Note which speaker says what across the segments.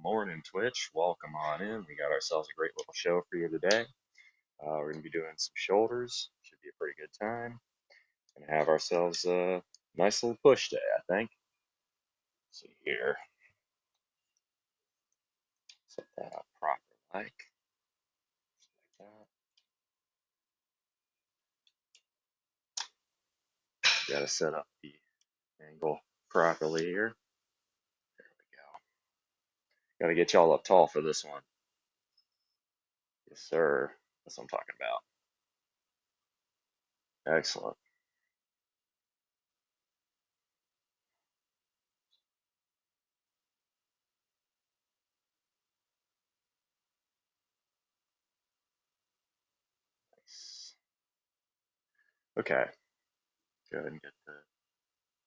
Speaker 1: morning, Twitch. Welcome on in. We got ourselves a great little show for you today. We're going to be doing some shoulders. Should be a pretty good time. Going to have ourselves a nice little push day, I think. Let's see here. Set that up proper like that. Got to set up the angle properly here. There we go. Got to get y'all up tall for this one. Yes, sir. That's what I'm talking about. Excellent. Nice. Okay. Go ahead and get the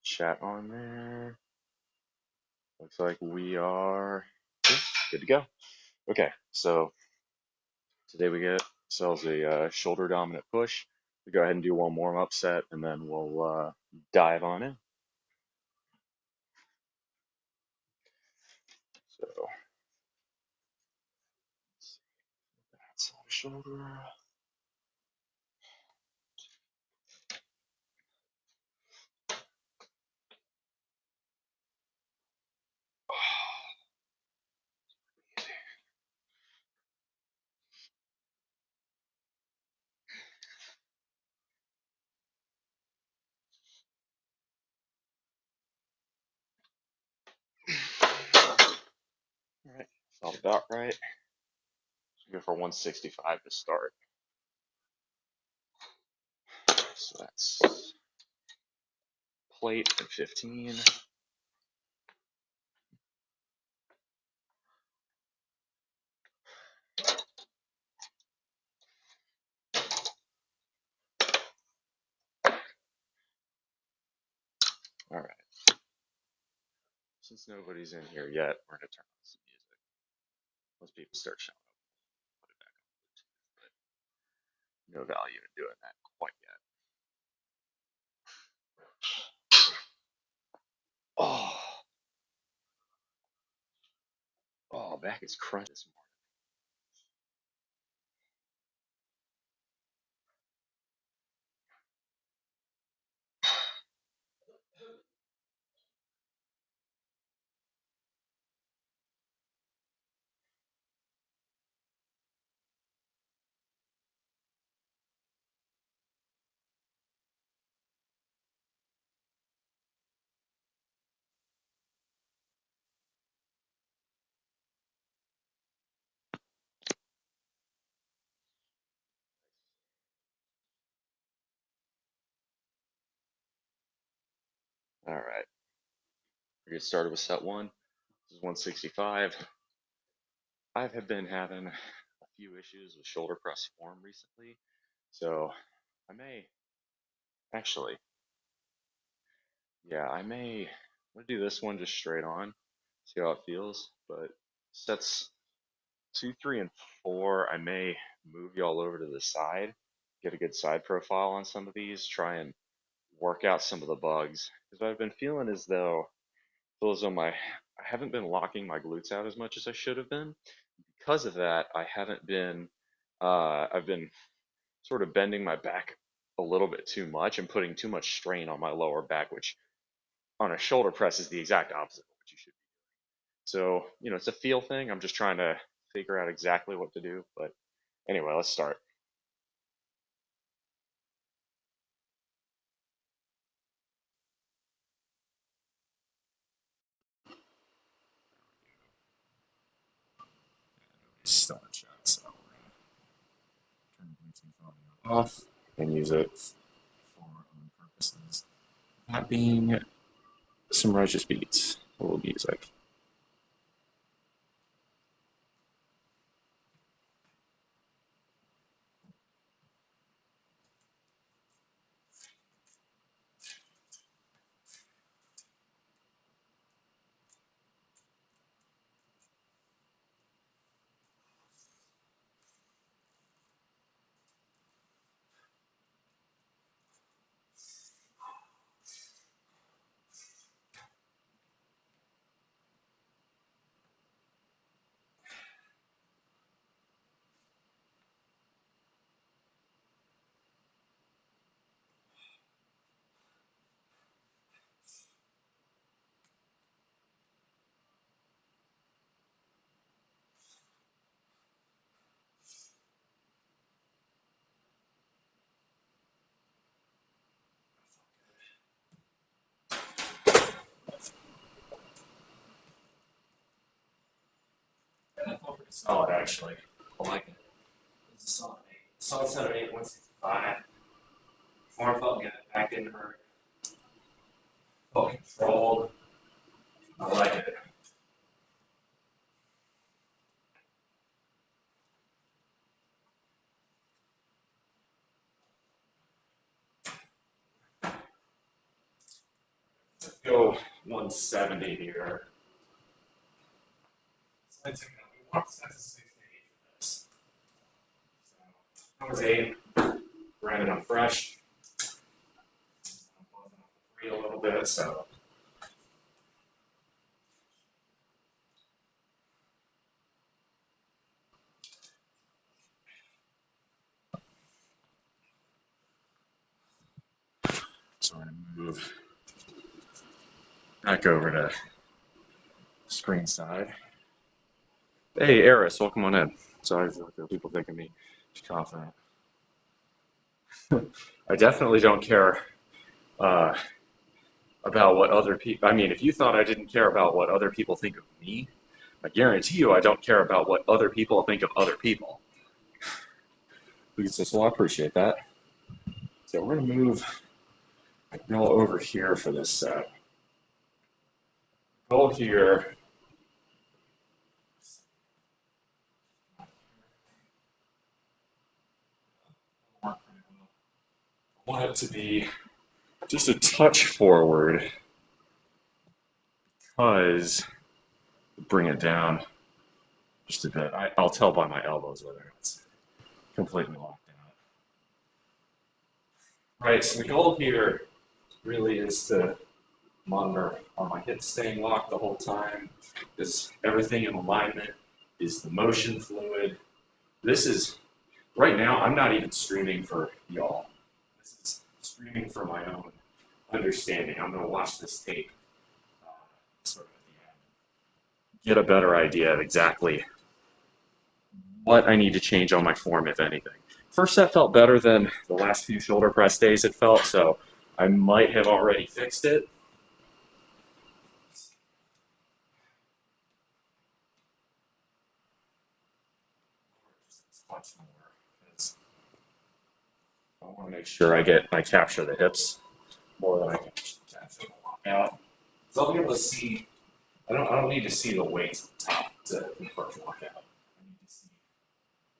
Speaker 1: chat on there. Looks like we are good to go. Okay, so today we get ourselves a shoulder dominant push. We go ahead and do one warm up set, and then we'll dive on in. So that's shoulder. All right, felt about right. Go for 165 to start. So that's plate at 15. All right. Since nobody's in here yet, we're gonna turn on some music. Most people start showing up. Put it back on Bluetooth, but no value in doing that quite yet. Oh, back is crunch this morning. All right, we get started with set one. This is 165. I have been having a few issues with shoulder press form recently, so I may actually, yeah, I may. I'm gonna do this one just straight on, see how it feels. But sets 2, 3, and 4, I may move y'all over to the side, get a good side profile on some of these, try and work out some of the bugs. Because what I've been feeling is though, feel as though I haven't been locking my glutes out as much as I should have been. Because of that, I haven't been. I've been sort of bending my back a little bit too much and putting too much strain on my lower back, which on a shoulder press is the exact opposite of what you should be. So, it's a feel thing. I'm just trying to figure out exactly what to do. But anyway, let's start. Still in chat, so we're gonna turn Bluetooth audio off and use it for other purposes. That being some righteous beats, a little music. solid actually. I like it. It's a solid 8. Solid 7, 8, 165. Form felt good. Back didn't hurt. Felt controlled. I like it. Let's go 170 here. So that's a 6 to 8 for this. So that was 8. Granted, I'm fresh. I'm buzzing off the 3 a little bit, so. So we're going to move back over to screen side. Hey, Eris, welcome on in. Sorry for people thinking me confident. I definitely don't care about what other people. I mean, if you thought I didn't care about what other people think of me, I guarantee you I don't care about what other people think of other people. Well, I appreciate that. So we're going to move y'all over here for this set. Goal here. I want it to be just a touch forward because bring it down just a bit. I'll tell by my elbows whether it's completely locked out. Right, so the goal here really is to monitor, are my hips staying locked the whole time? Is everything in alignment? Is the motion fluid? This is, right now, I'm not even streaming for y'all. This is streaming for my own understanding. I'm going to watch this tape sort of at the end, get a better idea of exactly what I need to change on my form, if anything. First set felt better than the last few shoulder press days it felt, so I might have already fixed it. Much more. I want to make sure I capture the hips more than I can capture the lockout. So I'll be able to see. I don't need to see the weights at the top to confirm lockout. I need to see.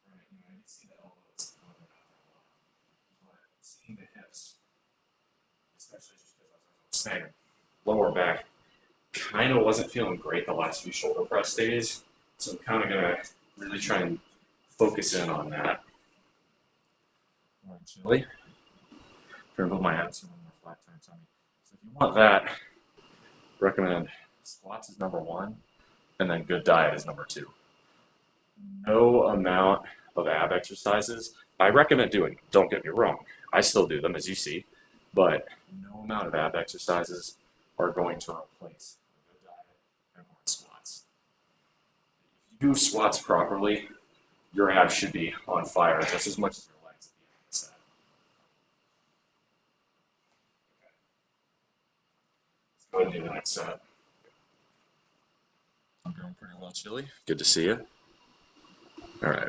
Speaker 1: Right, I need to see the elbows whether or not they're locked. But seeing the hips, especially just because I was saying, lower back kind of wasn't feeling great the last few shoulder press days. So I'm kind of gonna really try and focus in on that. Chili. Try to move my abs a little more flat tire tummy. So if you want that, recommend squats is number 1, and then good diet is number 2. No amount of ab exercises. I recommend doing them, don't get me wrong. I still do them, as you see, but no amount of ab exercises are going to replace a good diet and hard squats. If you do squats properly, your abs should be on fire just as much as your legs at the end of the set. Let's go ahead and do the next set. I'm doing pretty well, Chili. Good to see you. All right.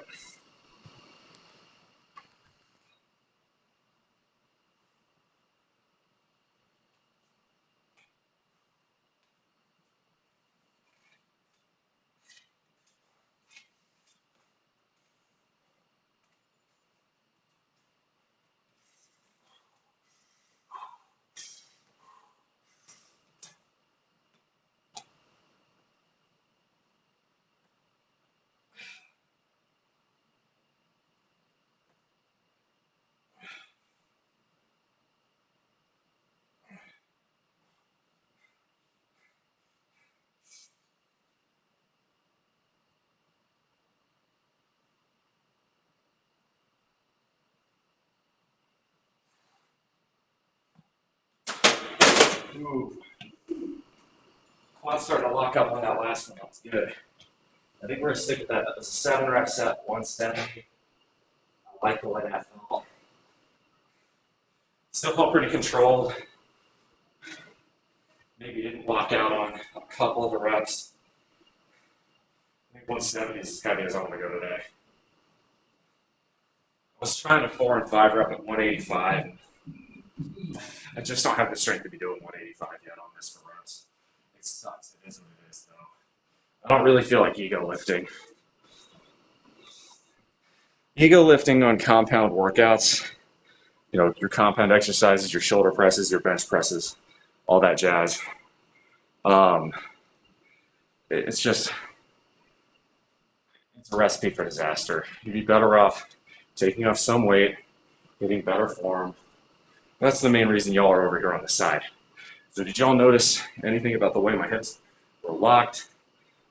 Speaker 1: Ooh. Quad's starting to lock up on that last one. That's good. I think we're going to stick with that. That was a 7-rep set, 170. I like the way that felt. Still felt pretty controlled. Maybe didn't lock out on a couple of the reps.
Speaker 2: I think 170 is as heavy as I'm going to go today. I was trying to 4 and 5 rep at 185. I just don't have the strength to be doing 185 yet on this for reps. It sucks. It is what it is, though. I don't really feel like ego lifting. Ego lifting on compound workouts, you know, your compound exercises, your shoulder presses, your bench presses, all that jazz. It's just, it's a recipe for disaster. You'd be better off taking off some weight, getting better form. That's the main reason y'all are over here on the side. So did y'all notice anything about the way my hips were locked,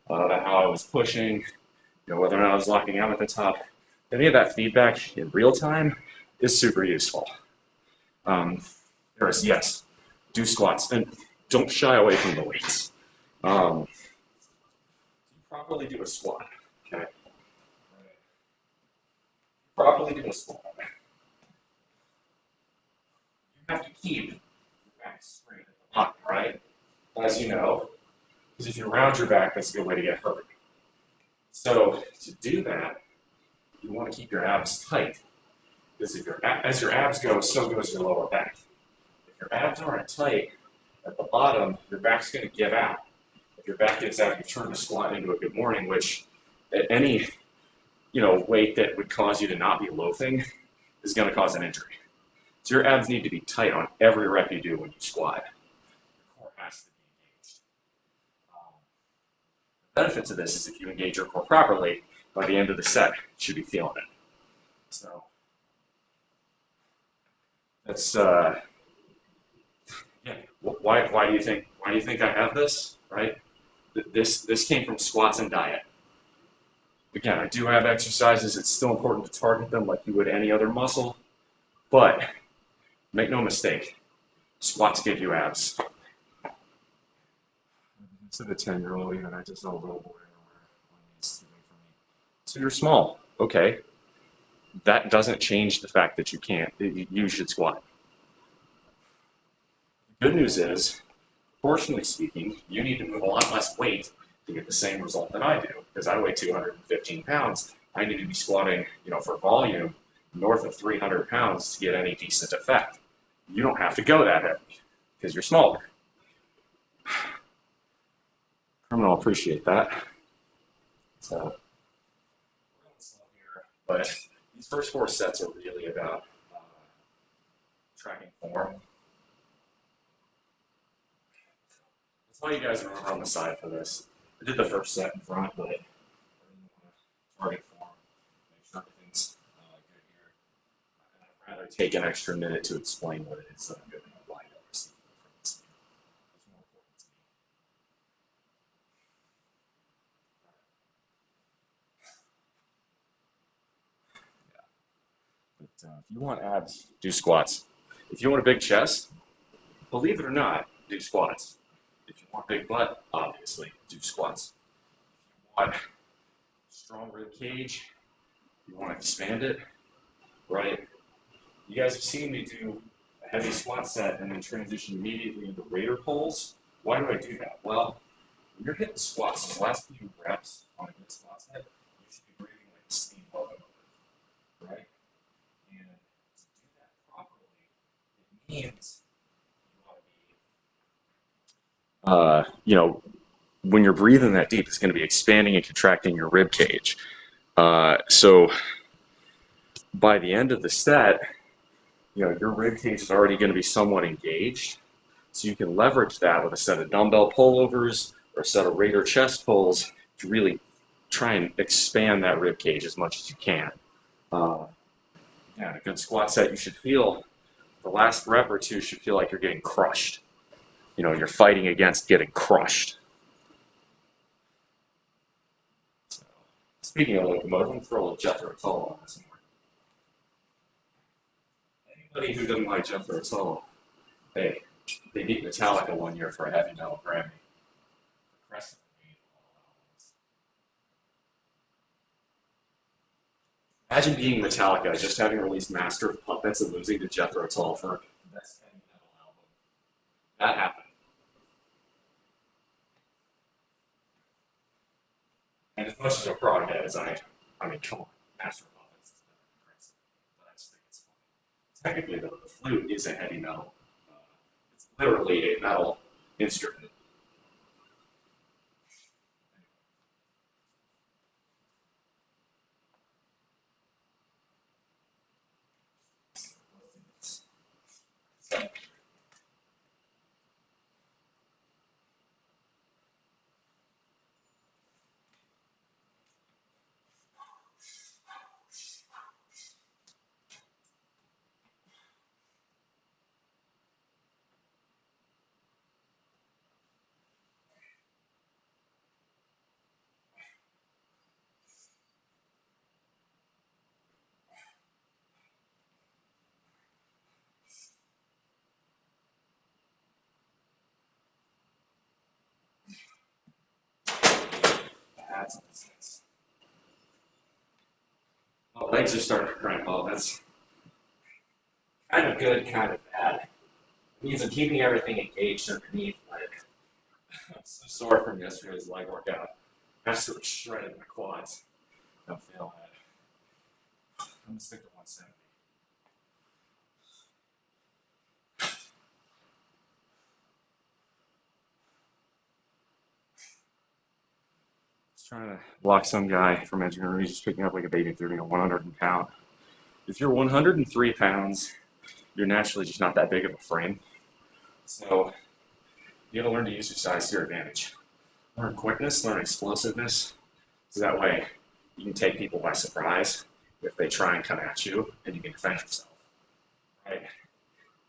Speaker 2: how I was pushing, you know, whether or not I was locking out at the top? Any of that feedback in real time is super useful. Yes, do squats and don't shy away from the weights. Properly do a squat. Okay. Properly do a squat. You have to keep your back straight at the bottom, right? As you know, because if you round your back, that's a good way to get hurt. So to do that, you want to keep your abs tight. Because as your abs go, so goes your lower back. If your abs aren't tight at the bottom, your back's going to give out. If your back gives out, you turn the squat into a good morning, which at any weight that would cause you to not be loafing is going to cause an injury. So your abs need to be tight on every rep you do when you squat. Your core has to be engaged. The benefit to this is if you engage your core properly, by the end of the set, you should be feeling it. So that's why do you think I have this, right? This came from squats and diet. Again, I do have exercises. It's still important to target them like you would any other muscle, but make no mistake, squats give you abs. To the 10-year-old, even I just saw a little boy so you're small, okay. That doesn't change the fact that you should squat. The good news is, proportionally speaking, you need to move a lot less weight to get the same result that I do. Because I weigh 215 pounds, I need to be squatting, for volume, north of 300 pounds to get any decent effect. You don't have to go that heavy because you're smaller. Criminal appreciate that. So, but these first 4 sets are really about tracking form. That's why you guys are on the side for this. I did the first set in front, but I really want to target form, make sure everything's good here. And I'd rather take an extra minute to explain what it is that I'm doing and why I receive it from this video. It's more important to me. But if you want abs, do squats. If you want a big chest, believe it or not, do squats. If you want a big butt, obviously, do squats. If you want strong rib cage, you want to expand it, right? You guys have seen me do a heavy squat set and then transition immediately into raider pulls. Why do I do that? Well, when you're hitting squats, the last few reps on a good squat set, you should be breathing like a steam locomotive, right? And to do that properly, it means you want to be, when you're breathing that deep, it's going to be expanding and contracting your rib cage. So by the end of the set, your rib cage is already going to be somewhat engaged. So you can leverage that with a set of dumbbell pullovers or a set of raider chest pulls to really try and expand that rib cage as much as you can. A good squat set, you should feel, the last rep or two should feel like you're getting crushed. You're fighting against getting crushed. So, speaking of locomotive, I'm going to throw a little Jethro Tull on this one. Anybody who doesn't like Jethro Tull, hey, they beat Metallica one year for a heavy metal Grammy. Imagine being Metallica, just having released Master of Puppets and losing to Jethro Tull for the best heavy metal album. That happened. And as much as a frog head as I mean, come on, Master of Puppets is crazy. But I just think it's funny. Technically, the flute is a heavy metal. Uh, it's literally a metal instrument. So, that's nice. My legs are starting to cramp up. That's kind of good, kind of bad. It means I'm keeping everything engaged underneath. Like, I'm so sore from yesterday's leg workout. I absolutely shredded my quads. I'm feeling it. I'm gonna stick to 170. Just trying to block some guy from engineering. He's just picking up like a baby 30 to 100 pound. If you're 103 pounds, you're naturally just not that big of a frame. So you gotta learn to use your size to your advantage. Learn quickness, learn explosiveness, so that way you can take people by surprise if they try and come at you and you can defend yourself. Right?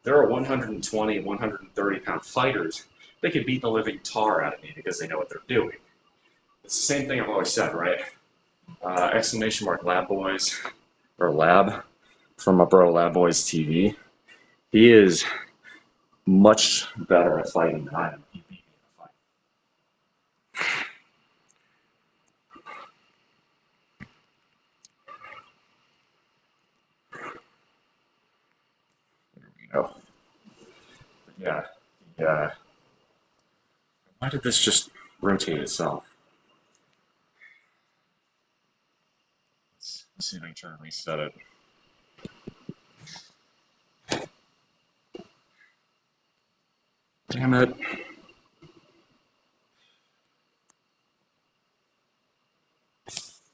Speaker 2: There are 120, 130 pound fighters that can beat the living tar out of me because they know what they're doing. It's the same thing I've always said, right? Exclamation mark Lab Boys, or Lab, from my bro Lab Boys TV. He is much better at fighting than I am. He beat me in a fight. You know. But yeah. Yeah. Why did this just rotate itself? Let's see if I can try and reset it. Damn it.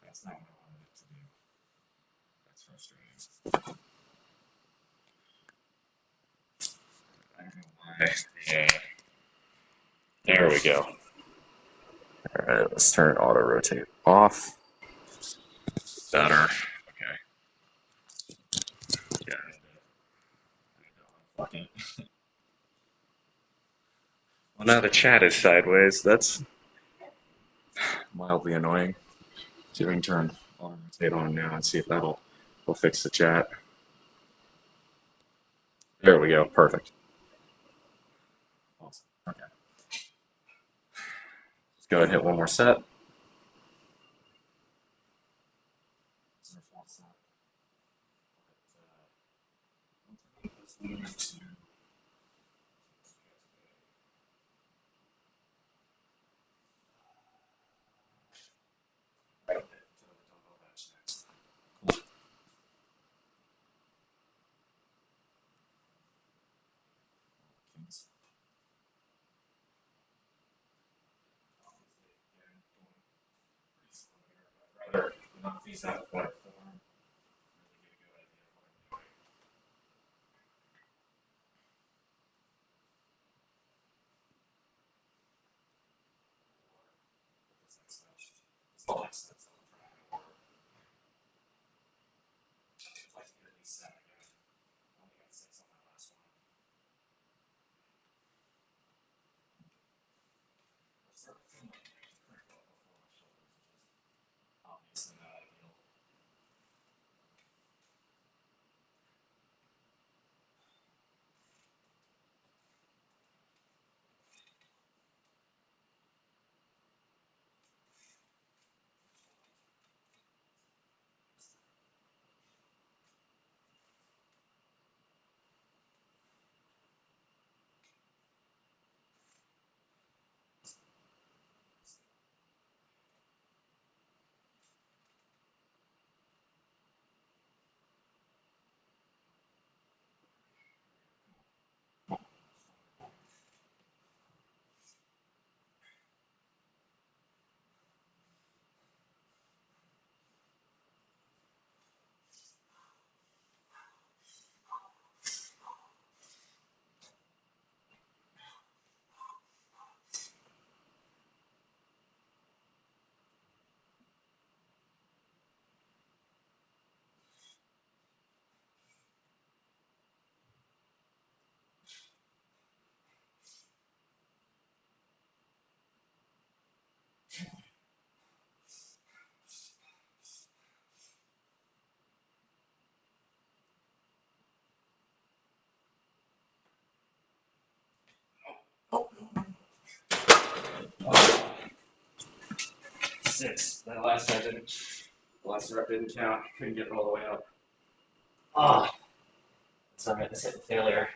Speaker 2: That's not what I wanted it to do. That's frustrating. I don't know why. Yeah. There we go. All right, let's turn auto rotate off. Better. Okay. Yeah. Okay. Well, now the chat is sideways. That's mildly annoying. See if I can turn auto rotate on now and see if will fix the chat. There we go. Perfect. Awesome. Okay. Let's go ahead and hit one more set. 6. That last I didn't. The last rep didn't count. Couldn't get it all the way up. Ah, so I'm at this hit failure.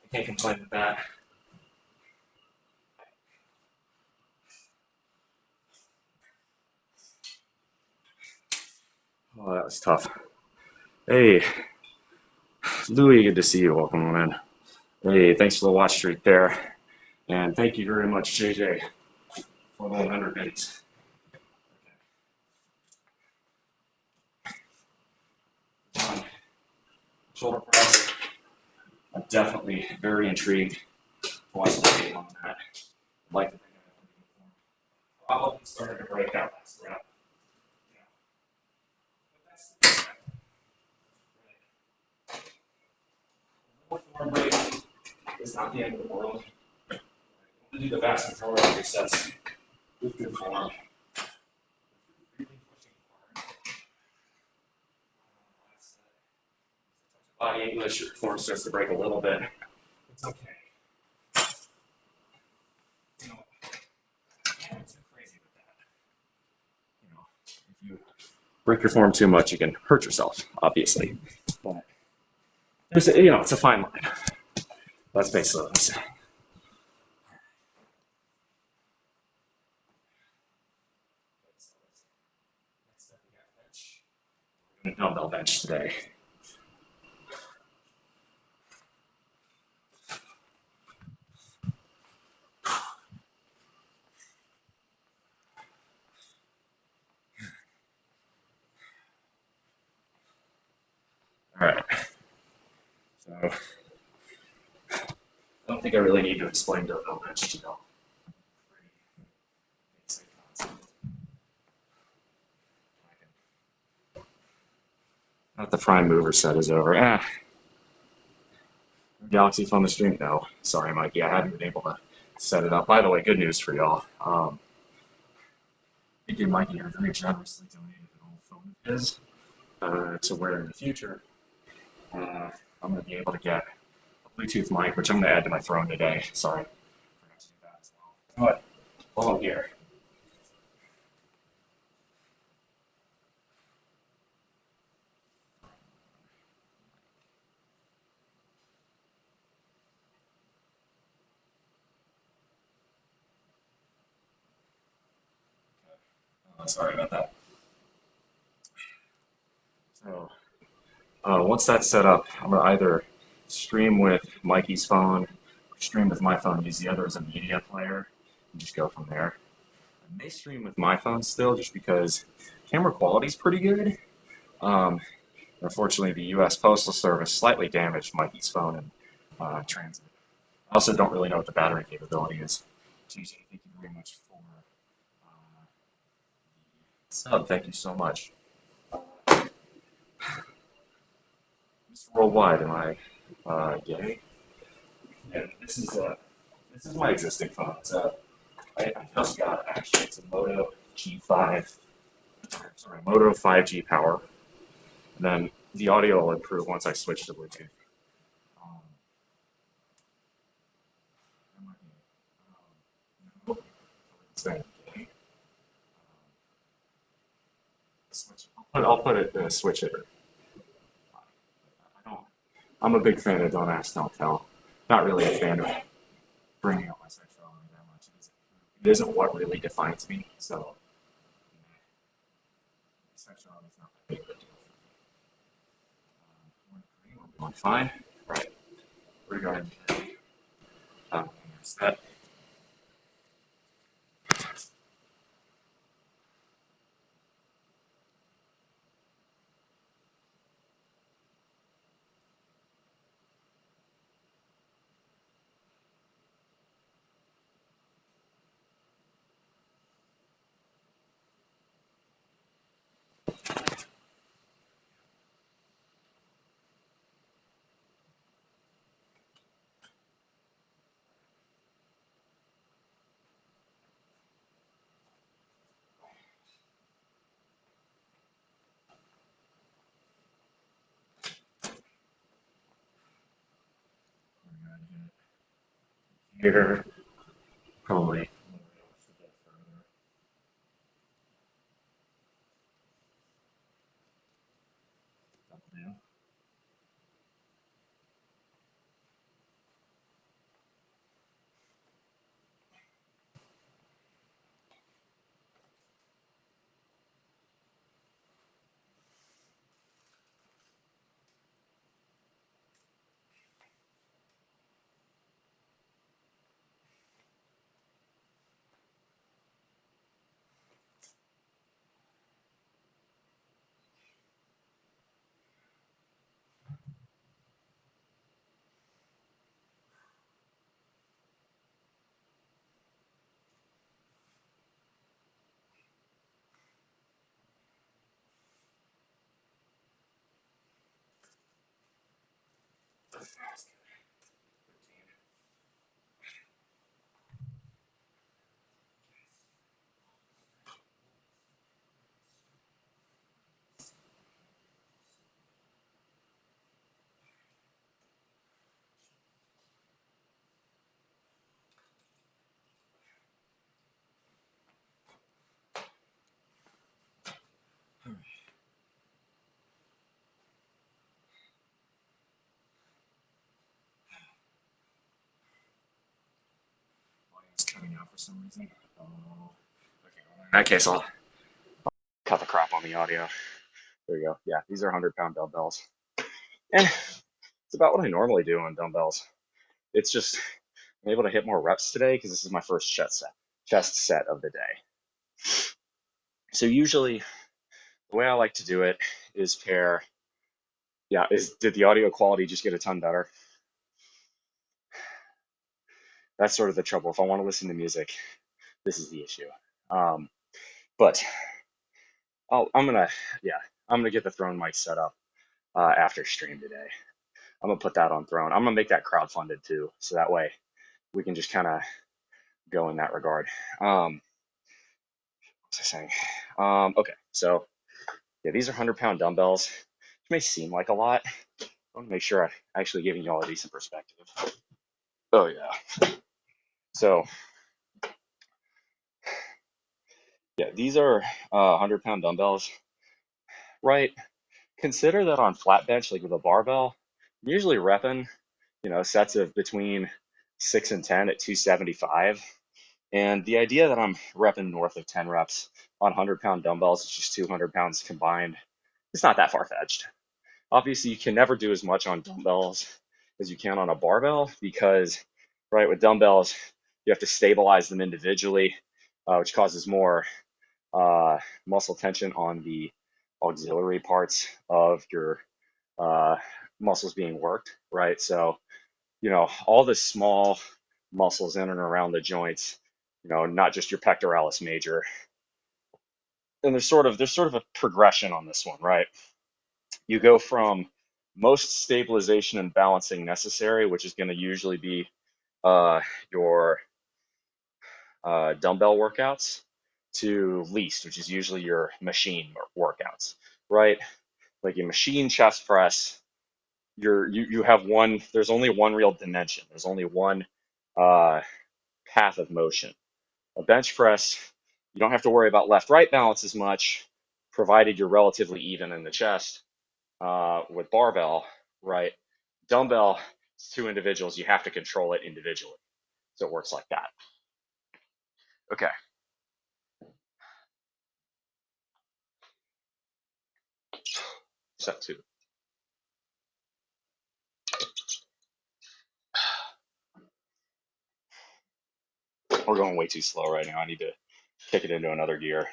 Speaker 2: I can't complain with that. Oh, that was tough. Hey, Louie, good to see you. Welcome on in. Hey, thanks for the watch streak there. And thank you very much, JJ, for the 100 bits. Shoulder press. I'm definitely very intrigued to watch the game on that. I'd like to think I have probably started to break out last rep. Yeah. But that's the form break is not the end of the world. You want to do the vast majority of your sets with good form. Really pushing hard. Body English, your form starts to break a little bit. It's okay. You know, I'm too crazy with that. You know, if you break your form too much, you can hurt yourself, obviously. But there's a, it's a fine line. Let's face it. Next up, we got bench. We're going to dumbbell bench today. All right. So I don't think I really need to explain dumbbell bench to y'all. Not the prime mover set is over. Galaxy phone the stream? No. Sorry, Mikey. I haven't been able to set it up. By the way, good news for y'all. Thank you, Mikey. I very generously donated an old phone of his to where in the future I'm going to be able to get a Bluetooth mic, which I'm going to add to my throne today. Sorry. I forgot to do that as well. But while I'm here, sorry about that. So once that's set up, I'm going to either stream with Mikey's phone, or stream with my phone, use the other as a media player, and just go from there. I may stream with my phone still, just because camera quality is pretty good. Unfortunately, the U.S. Postal Service slightly damaged Mikey's phone in transit. I also don't really know what the battery capability is. TJ, thank you very much for the sub. Thank you so much. Mr. Worldwide, am I gay? Yeah, this is my existing phone. I just got it, actually. It's a Moto G5. Sorry, Moto 5G power. And then the audio will improve once I switch to Bluetooth. I'll put it, switch it. I don't, I'm a big fan of Don't Ask, Don't Tell. Not really a fan of bringing up my sexuality that much. It isn't what really defines me, so sexuality is not that big of a deal for me. We're doing fine. Right. We're going to set. Here, probably. It's cutting out for some reason. Oh, okay. Well, in that case, I'll cut the crap on the audio.
Speaker 1: There you go. Yeah, these are 100-pound dumbbells. And it's about what I normally do on dumbbells. It's just I'm able to hit more reps today because this is my first chest set of the day. So usually the way I like to do it is pair. Yeah, did the audio quality just get a ton better? That's sort of the trouble. If I want to listen to music, this is the issue. But I'm gonna, yeah, I'm gonna get the Throne mic set up after stream today. I'm gonna put that on Throne. I'm gonna make that crowdfunded too, so that way we can just kind of go in that regard. What was I saying? Okay, so yeah, these are 100-pound dumbbells. It may seem like a lot. I want to make sure I'm actually giving you all a decent perspective. Oh yeah. So yeah, these are 100-pound dumbbells, right? Consider that on flat bench, like with a barbell, I'm usually repping, sets of between 6 and 10 at 275. And the idea that I'm repping north of 10 reps on 100-pound dumbbells, it's just 200 pounds combined, it's not that far-fetched. Obviously, you can never do as much on dumbbells as you can on a barbell because, right, with dumbbells, you have to stabilize them individually, which causes more muscle tension on the auxiliary parts of your muscles being worked, right? So, all the small muscles in and around the joints, not just your pectoralis major. And there's sort of a progression on this one, right? You go from most stabilization and balancing necessary, which is going to usually be your dumbbell workouts, to least, which is usually your machine workouts, right? Like a machine chest press, you have one. There's only one real dimension. There's only one uh, path of motion. A bench press, you don't have to worry about left-right balance as much, provided you're relatively even in the chest. With barbell, right? Dumbbell, it's two individuals. You have to control it individually. So it works like that. Okay. Set two. We're going way too slow right now. I need to kick it into another gear.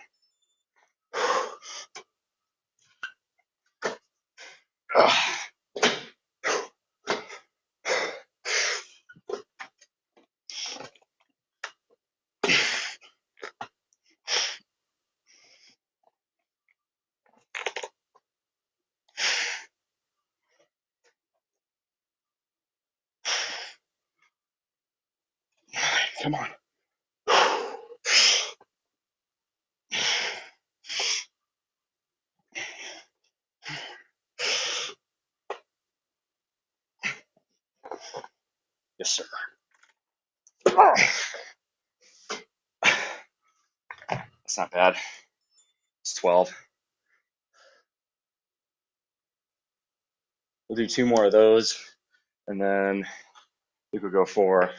Speaker 1: Come on. Yes, sir. That's not bad. It's 12. We'll do two more of those, and then we could go for.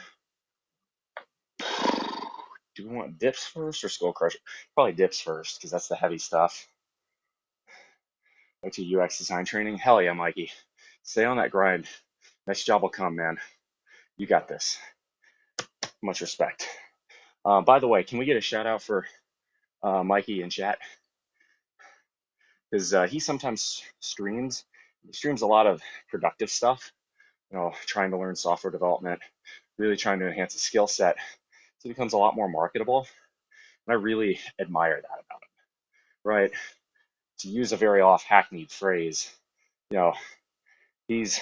Speaker 1: Do we want dips first or skull crusher? Probably dips first because that's the heavy stuff. Go to UX design training. Hell yeah, Mikey. Stay on that grind. Next job will come, man. You got this. Much respect. By the way, can we get a shout out for Mikey in chat? Because he sometimes streams. He streams a lot of productive stuff, trying to learn software development, really trying to enhance a skill set so it becomes a lot more marketable. And I really admire that about him, right? To use a very off hackneyed phrase, you know, he's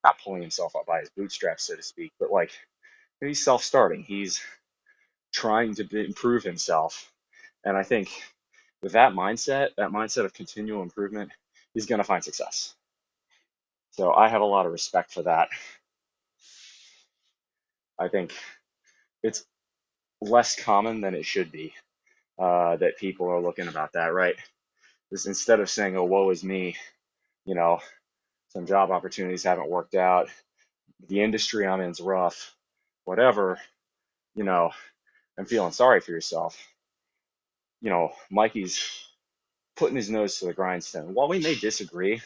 Speaker 1: not pulling himself up by his bootstraps, so to speak, but like he's self-starting. He's trying to improve himself. And I think with that mindset of continual improvement, he's going to find success. So I have a lot of respect for that. I think it's less common than it should be that people are looking about that, right? This, instead of saying, oh, woe is me, you know, some job opportunities haven't worked out, the industry I'm in is rough, whatever, you know, I'm feeling sorry for yourself. Mikey's putting his nose to the grindstone. While we may disagree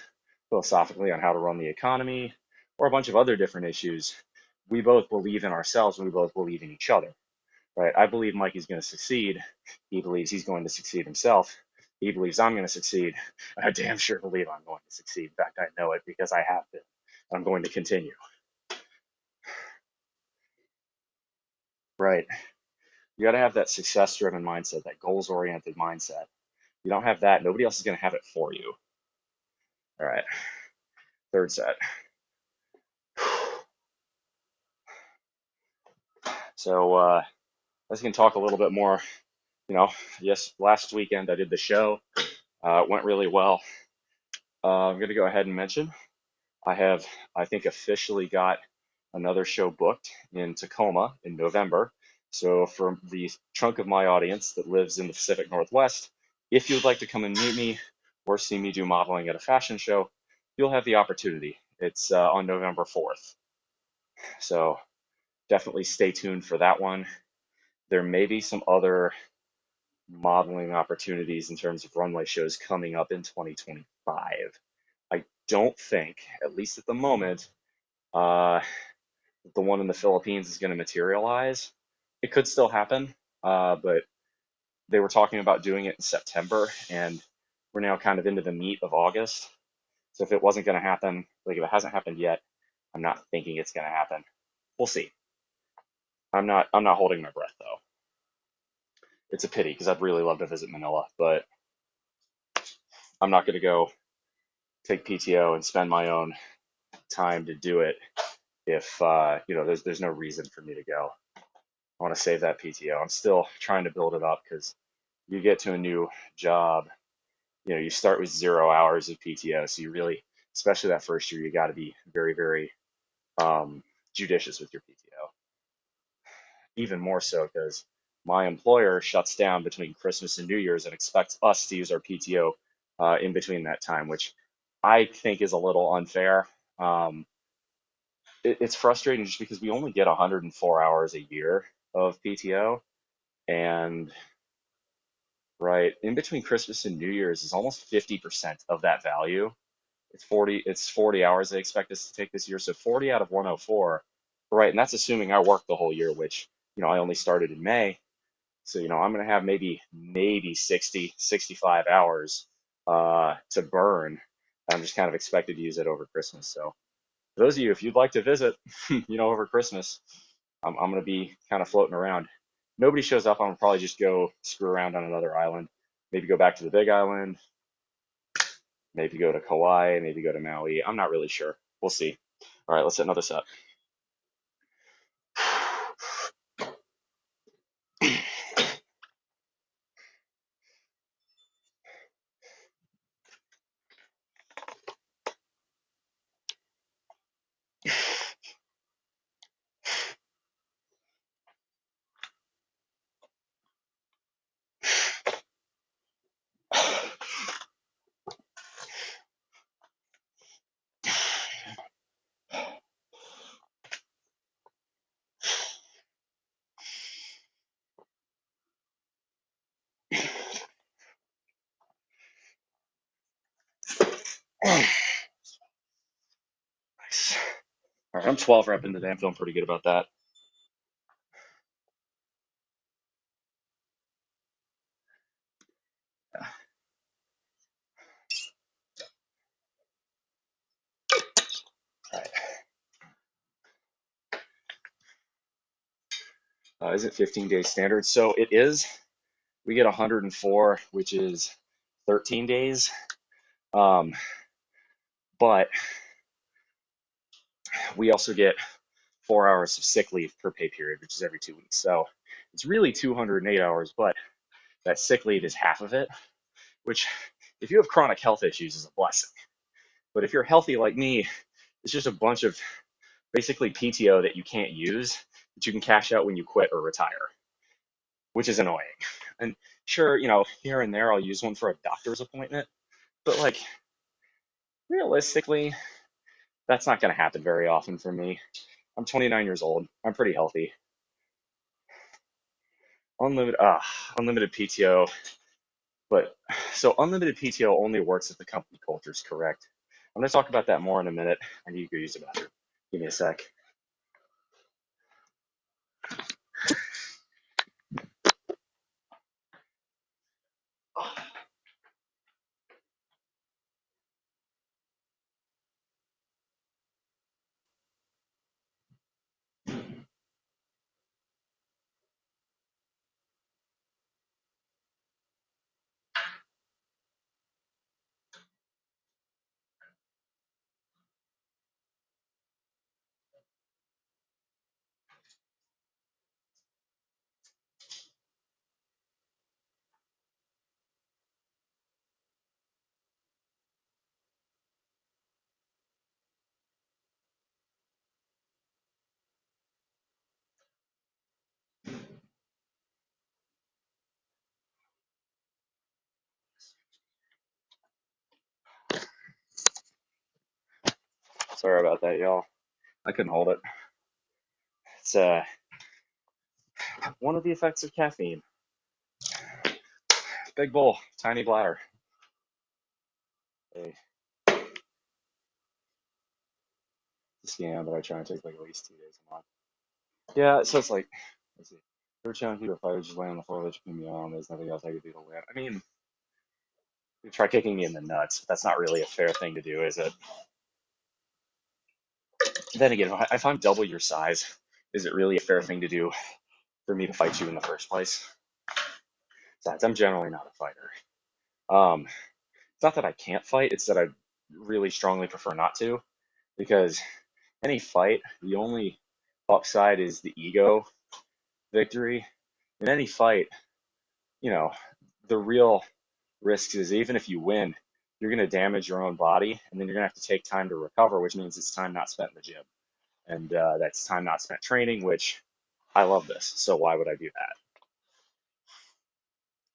Speaker 1: philosophically on how to run the economy or a bunch of other different issues, we both believe in ourselves and we both believe in each other, right? I believe Mikey's going to succeed. He believes he's going to succeed himself. He believes I'm going to succeed. I damn sure believe I'm going to succeed. In fact, I know it because I have been. I'm going to continue, right? You got to have that success driven mindset, that goals oriented mindset. You don't have that, nobody else is going to have it for you. All right, third set. So let's can talk a little bit more. Yes, last weekend I did the show. It went really well. I'm going to go ahead and mention I think, officially got another show booked in Tacoma in November. So for the chunk of my audience that lives in the Pacific Northwest, if you'd like to come and meet me or see me do modeling at a fashion show, you'll have the opportunity. It's on November 4th. So definitely stay tuned for that one. There may be some other modeling opportunities in terms of runway shows coming up in 2025. I don't think, at least at the moment, uh, the one in the Philippines is going to materialize. It could still happen, but they were talking about doing it in September, and we're now kind of into the meat of August. So if it wasn't going to happen, like if it hasn't happened yet, I'm not thinking it's going to happen. We'll see. I'm not holding my breath though. It's a pity because I'd really love to visit Manila, but I'm not going to go take PTO and spend my own time to do it if there's no reason for me to go. I want to save that PTO. I'm still trying to build it up because you get to a new job, you start with 0 hours of PTO. So you really, especially that first year, you got to be very, very judicious with your PTO. Even more so because my employer shuts down between Christmas and New Year's and expects us to use our PTO in between that time, which I think is a little unfair. Um, it's frustrating just because we only get 104 hours a year of PTO, and right in between Christmas and New Year's is almost 50% of that value. It's 40 hours they expect us to take this year, so 40 out of 104, right? And that's assuming I work the whole year, which I only started in May. So I'm going to have maybe 60 65 hours to burn. I'm just kind of expected to use it over Christmas. So for those of you, if you'd like to visit, over Christmas, I'm going to be kind of floating around. Nobody shows up. I'm going to probably just go screw around on another island. Maybe go back to the Big Island. Maybe go to Kauai. Maybe go to Maui. I'm not really sure. We'll see. All right, let's hit another set. Nice. All right, I'm 12 repping today. I'm feeling pretty good about that. All right. Is it 15 days standard? So it is. We get 104, which is 13 days. Um, but we also get 4 hours of sick leave per pay period, which is every 2 weeks. So it's really 208 hours, but that sick leave is half of it, which if you have chronic health issues is a blessing. But if you're healthy like me, it's just a bunch of basically PTO that you can't use that you can cash out when you quit or retire, which is annoying. And sure, here and there I'll use one for a doctor's appointment, but like realistically, that's not going to happen very often for me. I'm 29 years old. I'm pretty healthy. Unlimited, unlimited PTO, but so unlimited PTO only works if the company culture is correct. I'm going to talk about that more in a minute. I need to go use the bathroom. Give me a sec. Sorry about that, y'all. I couldn't hold it. It's one of the effects of caffeine. Big bowl, tiny bladder. Hey, it's a scam, but I try and take like at least 2 days a month. Yeah, so it's like, let's see. They were challenging you if I would just lay on the floor, let you put me on. There's nothing else I could do to win. I mean, you try kicking me in the nuts. But that's not really a fair thing to do, is it? Then again, if I'm double your size, is it really a fair thing to do for me to fight you in the first place? Besides, I'm generally not a fighter. It's not that I can't fight, it's that I really strongly prefer not to, because any fight, the only upside is the ego victory. In any fight, you know, the real risk is even if you win, you're going to damage your own body, and then you're going to have to take time to recover, which means it's time not spent in the gym. And that's time not spent training, which I love this. So why would I do that?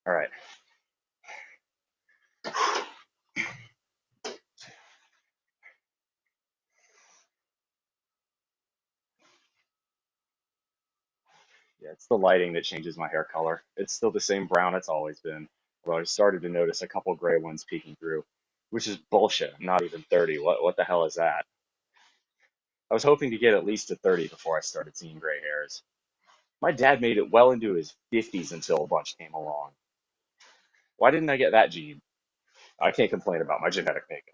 Speaker 1: All right. Yeah, it's the lighting that changes my hair color. It's still the same brown it's always been. Well, I started to notice a couple gray ones peeking through, which is bullshit. I'm not even 30. What the hell is that? I was hoping to get at least to 30 before I started seeing gray hairs. My dad made it well into his 50s until a bunch came along. Why didn't I get that gene? I can't complain about my genetic makeup.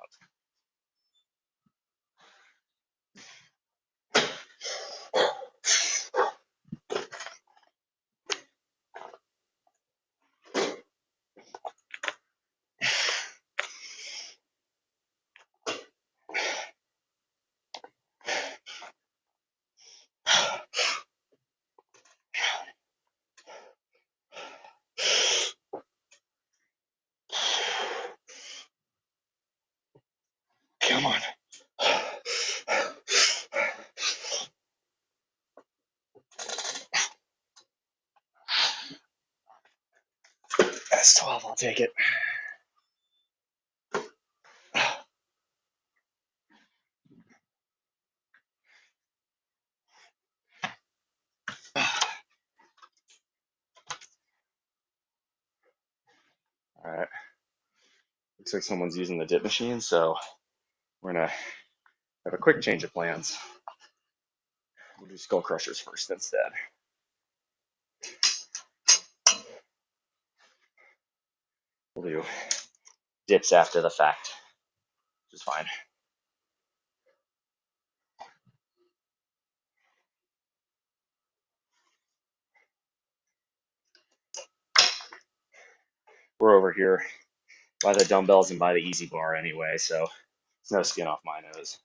Speaker 1: Come on. That's 12. I'll take it. All right. Looks like someone's using the dip machine, so we're gonna have a quick change of plans. We'll do skull crushers first instead. We'll do dips after the fact, which is fine. We're over here by the dumbbells and by the easy bar anyway, so it's no skin off my nose.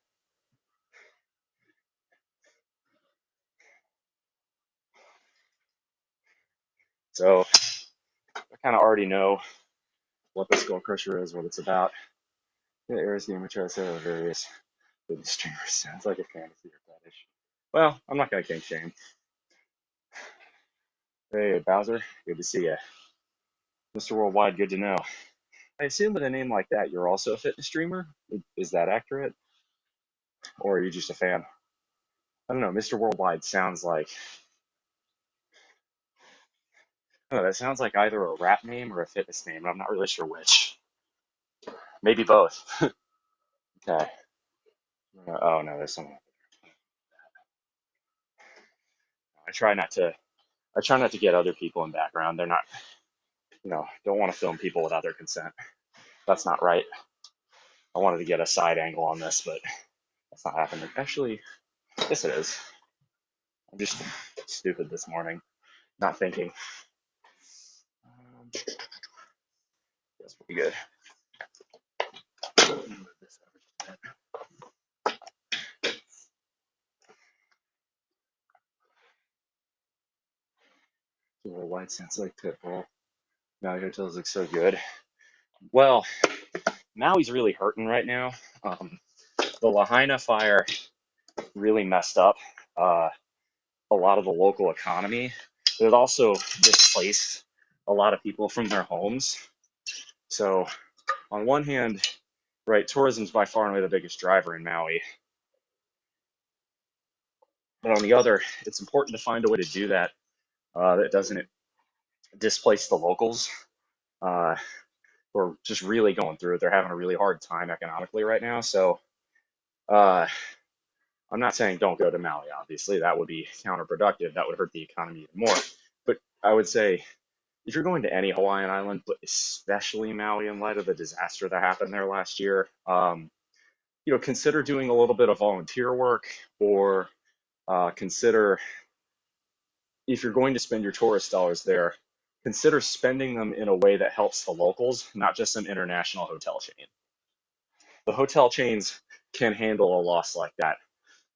Speaker 1: So I kind of already know what the Skull Crusher is, what it's about. The Ares game, which I said are various with the streamers. Sounds like a fantasy or fetish. Well, I'm not gonna kink shame. Hey, Bowser, good to see you. Mr. Worldwide, good to know. I assume with a name like that, you're also a fitness streamer? Is that accurate? Or are you just a fan? I don't know, Mr. Worldwide sounds like, I don't know, that sounds like either a rap name or a fitness name, and I'm not really sure which. Maybe both. Okay. Oh no, there's someone. I try not to. I try not to get other people in background. They're not, don't want to film people without their consent. That's not right. I wanted to get a side angle on this, but that's not happening. Actually, yes, it is. I'm just stupid this morning, not thinking. That's pretty good. A little white sounds like Pitbull. Maui Hotels looks so good. Well, Maui's really hurting right now. The Lahaina fire really messed up a lot of the local economy. It also displaced a lot of people from their homes. So, on one hand, right, tourism is by far and away the biggest driver in Maui. But on the other, it's important to find a way to do that that doesn't displace the locals uh, who are just really going through it. They're having a really hard time economically right now. So, uh, I'm not saying don't go to Maui, obviously. That would be counterproductive. That would hurt the economy even more. But I would say if you're going to any Hawaiian island, but especially Maui in light of the disaster that happened there last year, consider doing a little bit of volunteer work or consider if you're going to spend your tourist dollars there, consider spending them in a way that helps the locals, not just some international hotel chain. The hotel chains can handle a loss like that.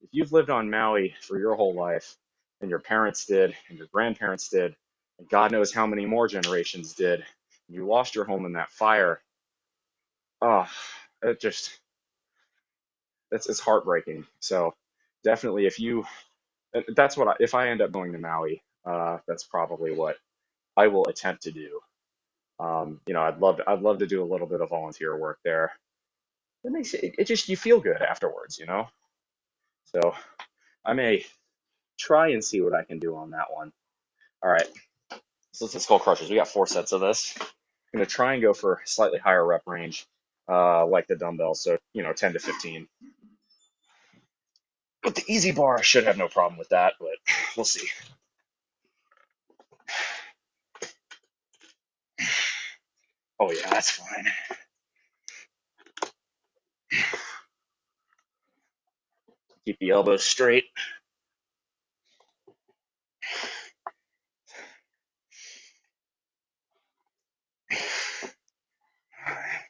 Speaker 1: If you've lived on Maui for your whole life, and your parents did, and your grandparents did, and God knows how many more generations did, and you lost your home in that fire, oh, it just, it's heartbreaking. So definitely, that's what if I end up going to Maui, that's probably what I will attempt to do. I'd love to do a little bit of volunteer work there. It just, you feel good afterwards. So I may try and see what I can do on that one. All right. So let's Skull Crushers. We got 4 sets of this. I'm going to try and go for slightly higher rep range, like the dumbbells. So, 10 to 15. But the easy bar should have no problem with that, but we'll see. Oh, yeah, that's fine. Keep the elbows straight. All right.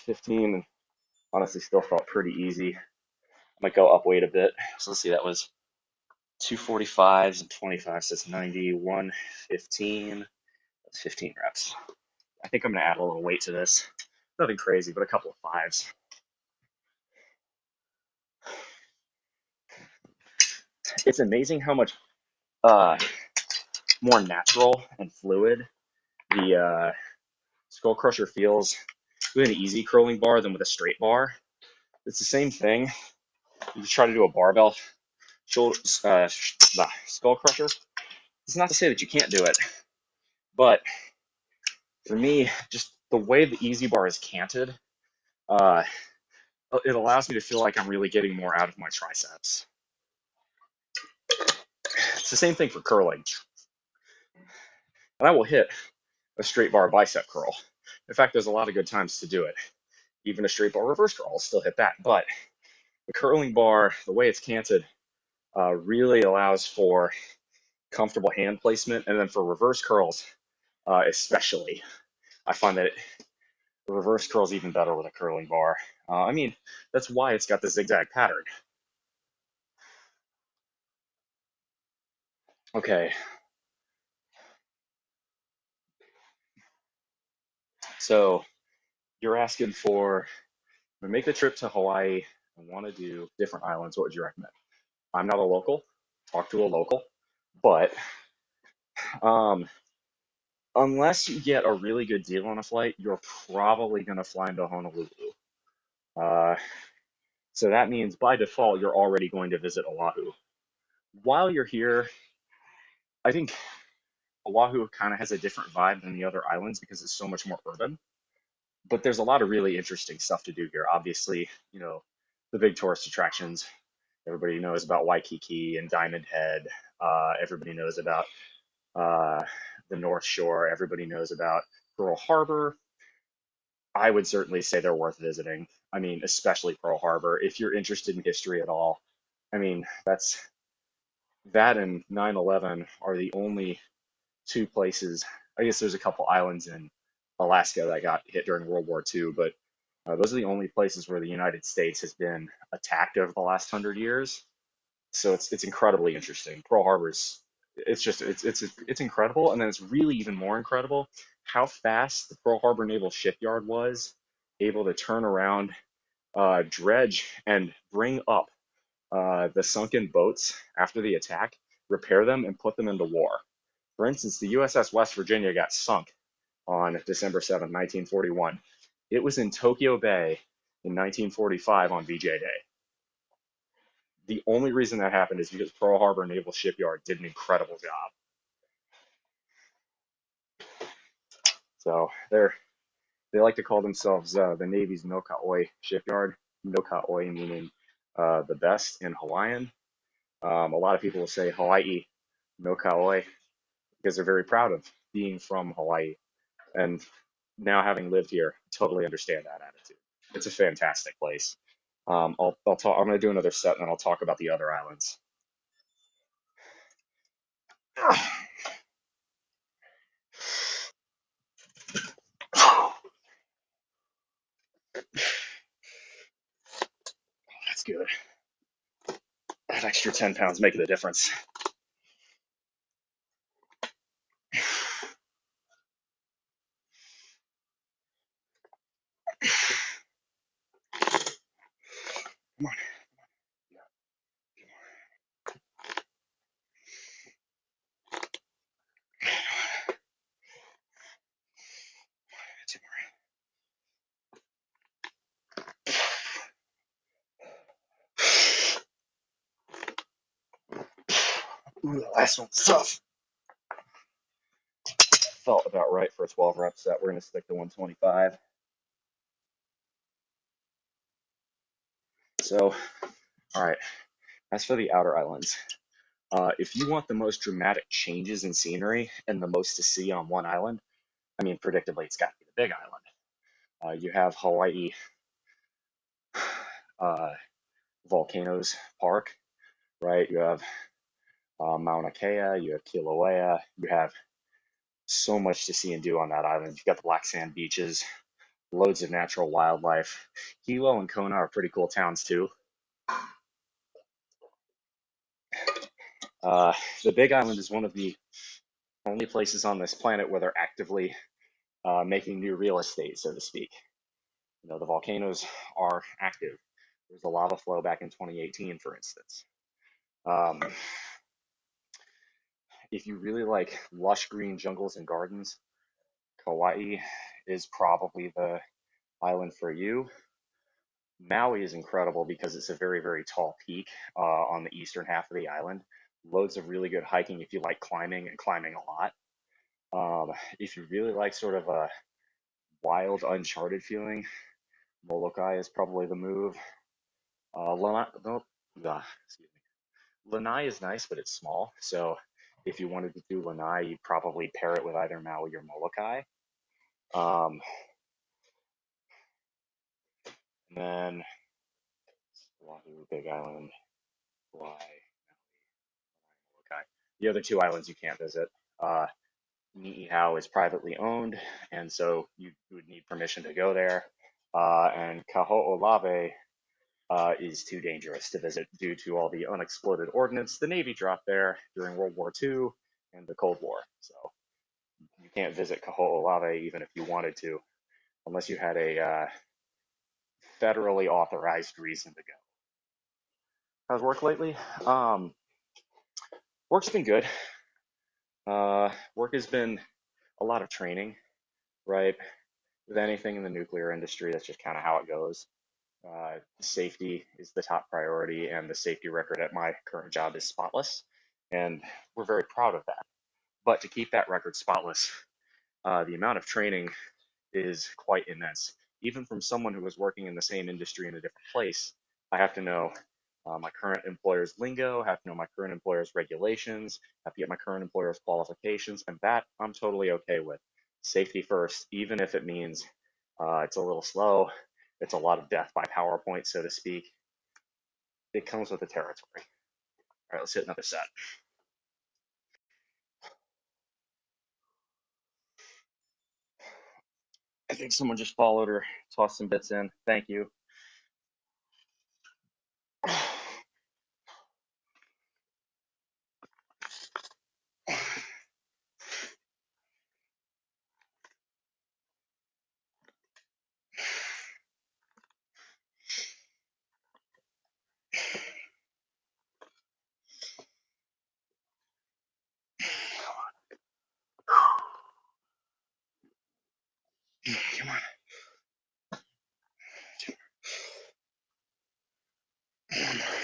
Speaker 1: 15, and honestly still felt pretty easy. Might go up weight a bit. So let's see, that was 245s and 25, so that's 90, 115. That's 15 reps. I think I'm going to add a little weight to this. Nothing crazy, but a couple of fives. It's amazing how much uh, more natural and fluid the Skull Crusher feels with an easy curling bar than with a straight bar. It's the same thing. You try to do a barbell Skull Crusher. It's not to say that you can't do it, but for me, just the way the easy bar is canted, uh, it allows me to feel like I'm really getting more out of my triceps. It's the same thing for curling. And I will hit a straight bar bicep curl. In fact, there's a lot of good times to do it. Even a straight bar reverse curl, I'll still hit that. But the curling bar, the way it's canted, really allows for comfortable hand placement, and then for reverse curls, especially, I find that reverse curls even better with a curling bar. I mean, that's why it's got the zigzag pattern. Okay, so you're asking for to make the trip to Hawaii and want to do different islands. What would you recommend? I'm not a local. Talk to a local, but um, unless you get a really good deal on a flight, you're probably going to fly into Honolulu. Uh, so that means by default, you're already going to visit Oahu. While you're here, I think Oahu kind of has a different vibe than the other islands because it's so much more urban. But there's a lot of really interesting stuff to do here. Obviously, the big tourist attractions. Everybody knows about Waikiki and Diamond Head. Everybody knows about uh, the North Shore. Everybody knows about Pearl Harbor. I would certainly say they're worth visiting. I mean, especially Pearl Harbor. If you're interested in history at all, I mean, that and 9/11 are the only two places. I guess there's a couple islands in Alaska that got hit during World War II, but those are the only places where the United States has been attacked over the last 100 years. So it's incredibly interesting. Pearl Harbor's it's incredible, and then it's really even more incredible how fast the Pearl Harbor Naval Shipyard was able to turn around, dredge, and bring up the sunken boats after the attack, repair them, and put them into war. For instance, the USS West Virginia got sunk on December 7th, 1941. It was in Tokyo Bay in 1945 on VJ Day. The only reason that happened is because Pearl Harbor Naval Shipyard did an incredible job. So they like to call themselves the Navy's Nokaoi Shipyard. Nokaoi meaning the best in Hawaiian. A lot of people will say Hawaii Nokaoi because they're very proud of being from Hawaii. And now having lived here, totally understand that attitude. It's a fantastic place. I'll talk. I'm going to do another set, and then I'll talk about the other islands. That's good. That extra 10 pounds making a difference. Come on. Yeah, two more. Ooh, the last one's tough. Felt about right for a 12 rep set. We're going to stick to 125. So, all right. As for the outer islands, if you want the most dramatic changes in scenery and the most to see on one island, I mean, predictably, it's got to be the Big Island. You have Hawaii uh, Volcanoes Park, right? You have Mauna Kea, you have Kilauea, you have so much to see and do on that island. You've got the black sand beaches, loads of natural wildlife. Hilo and Kona are pretty cool towns too. Uh, the Big Island is one of the only places on this planet where they're actively making new real estate, so to speak. The volcanoes are active. There's a lava flow back in 2018, for instance. Um, if you really like lush green jungles and gardens, Kauai is probably the island for you. Maui is incredible because it's a very, very tall peak on the eastern half of the island. Loads of really good hiking if you like climbing and climbing a lot. If you really like sort of a wild, uncharted feeling, Molokai is probably the move. Lanai, no, excuse me. Lanai is nice, but it's small. So if you wanted to do Lanai, you'd probably pair it with either Maui or Molokai. Um, and then Oahu, Big Island, Hawaii. The other two islands you can't visit. Uh, Niihau is privately owned, and so you would need permission to go there. And Kaho'olawe is too dangerous to visit due to all the unexploded ordnance the Navy dropped there during World War II and the Cold War. So you can't visit Kaho'olawe even if you wanted to, unless you had a federally authorized reason to go. How's work lately? Um, Work's been good. Work has been a lot of training, right? With anything in the nuclear industry, that's just kind of how it goes. Safety is the top priority, and the safety record at my current job is spotless, and we're very proud of that. But to keep that record spotless, the amount of training is quite immense. Even from someone who was working in the same industry in a different place, I have to know my current employer's lingo, have to know my current employer's regulations, have to get my current employer's qualifications, and that I'm totally okay with. Safety first, even if it means it's a little slow, it's a lot of death by PowerPoint, so to speak. It comes with the territory. All right, let's hit another set. I think someone just followed or tossed some bits in. Thank you. Come on,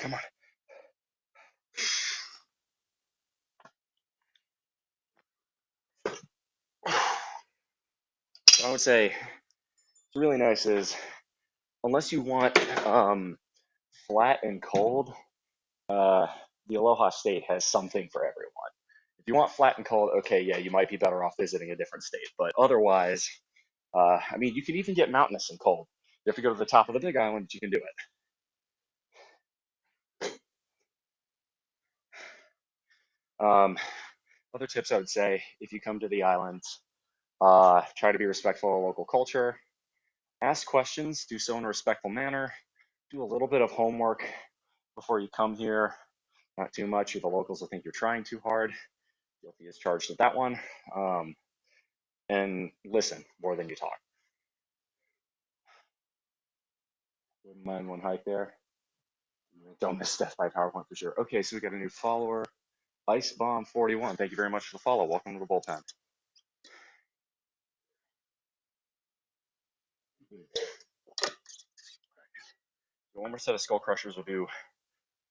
Speaker 1: come on. I would say what's really nice is unless you want flat and cold, uh, the Aloha State has something for everyone. If you want flat and cold, okay, yeah, you might be better off visiting a different state. But otherwise, I mean, you can even get mountainous and cold. You have to go to the top of the Big Island, but you can do it. Other tips I would say if you come to the islands, try to be respectful of local culture, ask questions, do so in a respectful manner, do a little bit of homework before you come here. Not too much, or the locals will think you're trying too hard. Guilty as charged with that one. Um, and listen more than you talk. Wouldn't mind one hike there. Don't miss Death by PowerPoint for sure. Okay, so we got a new follower, Ice Bomb 41. Thank you very much for the follow. Welcome to the bullpen. So one more set of skull crushers. We'll do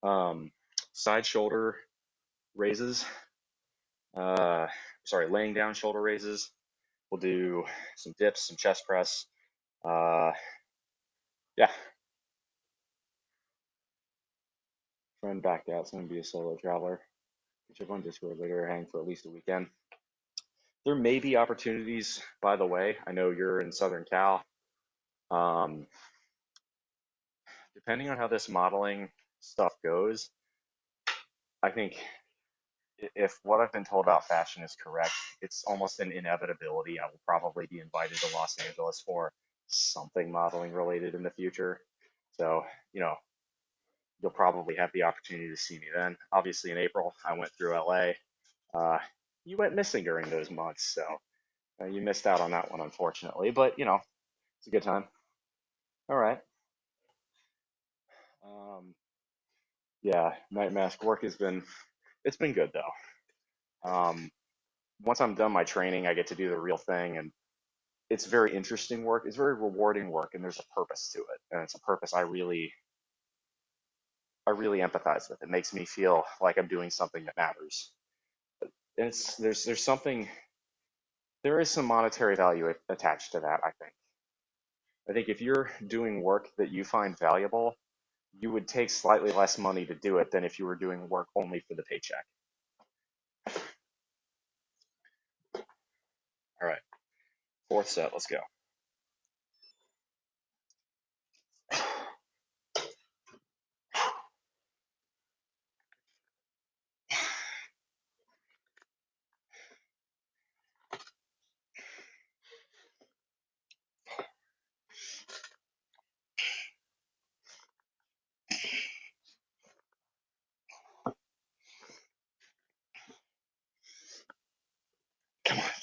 Speaker 1: um, side shoulder raises. Uh, sorry, laying down shoulder raises. We'll do some dips, some chest press. Uh, yeah, friend backed out, so I'm gonna be a solo traveler. Which I've on Discord later, hang for at least a weekend. There may be opportunities, by the way. I know you're in Southern Cal. Um, Depending on how this modeling stuff goes, I think if what I've been told about fashion is correct, it's almost an inevitability. I will probably be invited to Los Angeles for something modeling related in the future. So, you know, you'll probably have the opportunity to see me then. Obviously, in April, I went through LA. Uh, you went missing during those months, so you missed out on that one, unfortunately. But, you know, it's a good time. All right. Um, yeah, night mask work has been, it's been good though. Once I'm done my training, I get to do the real thing, and it's very interesting work. It's very rewarding work, and there's a purpose to it, and it's a purpose I really empathize with. It makes me feel like I'm doing something that matters. And there's something there is some monetary value attached to that. I think if you're doing work that you find valuable, you would take slightly less money to do it than if you were doing work only for the paycheck. All right, fourth set. Let's go.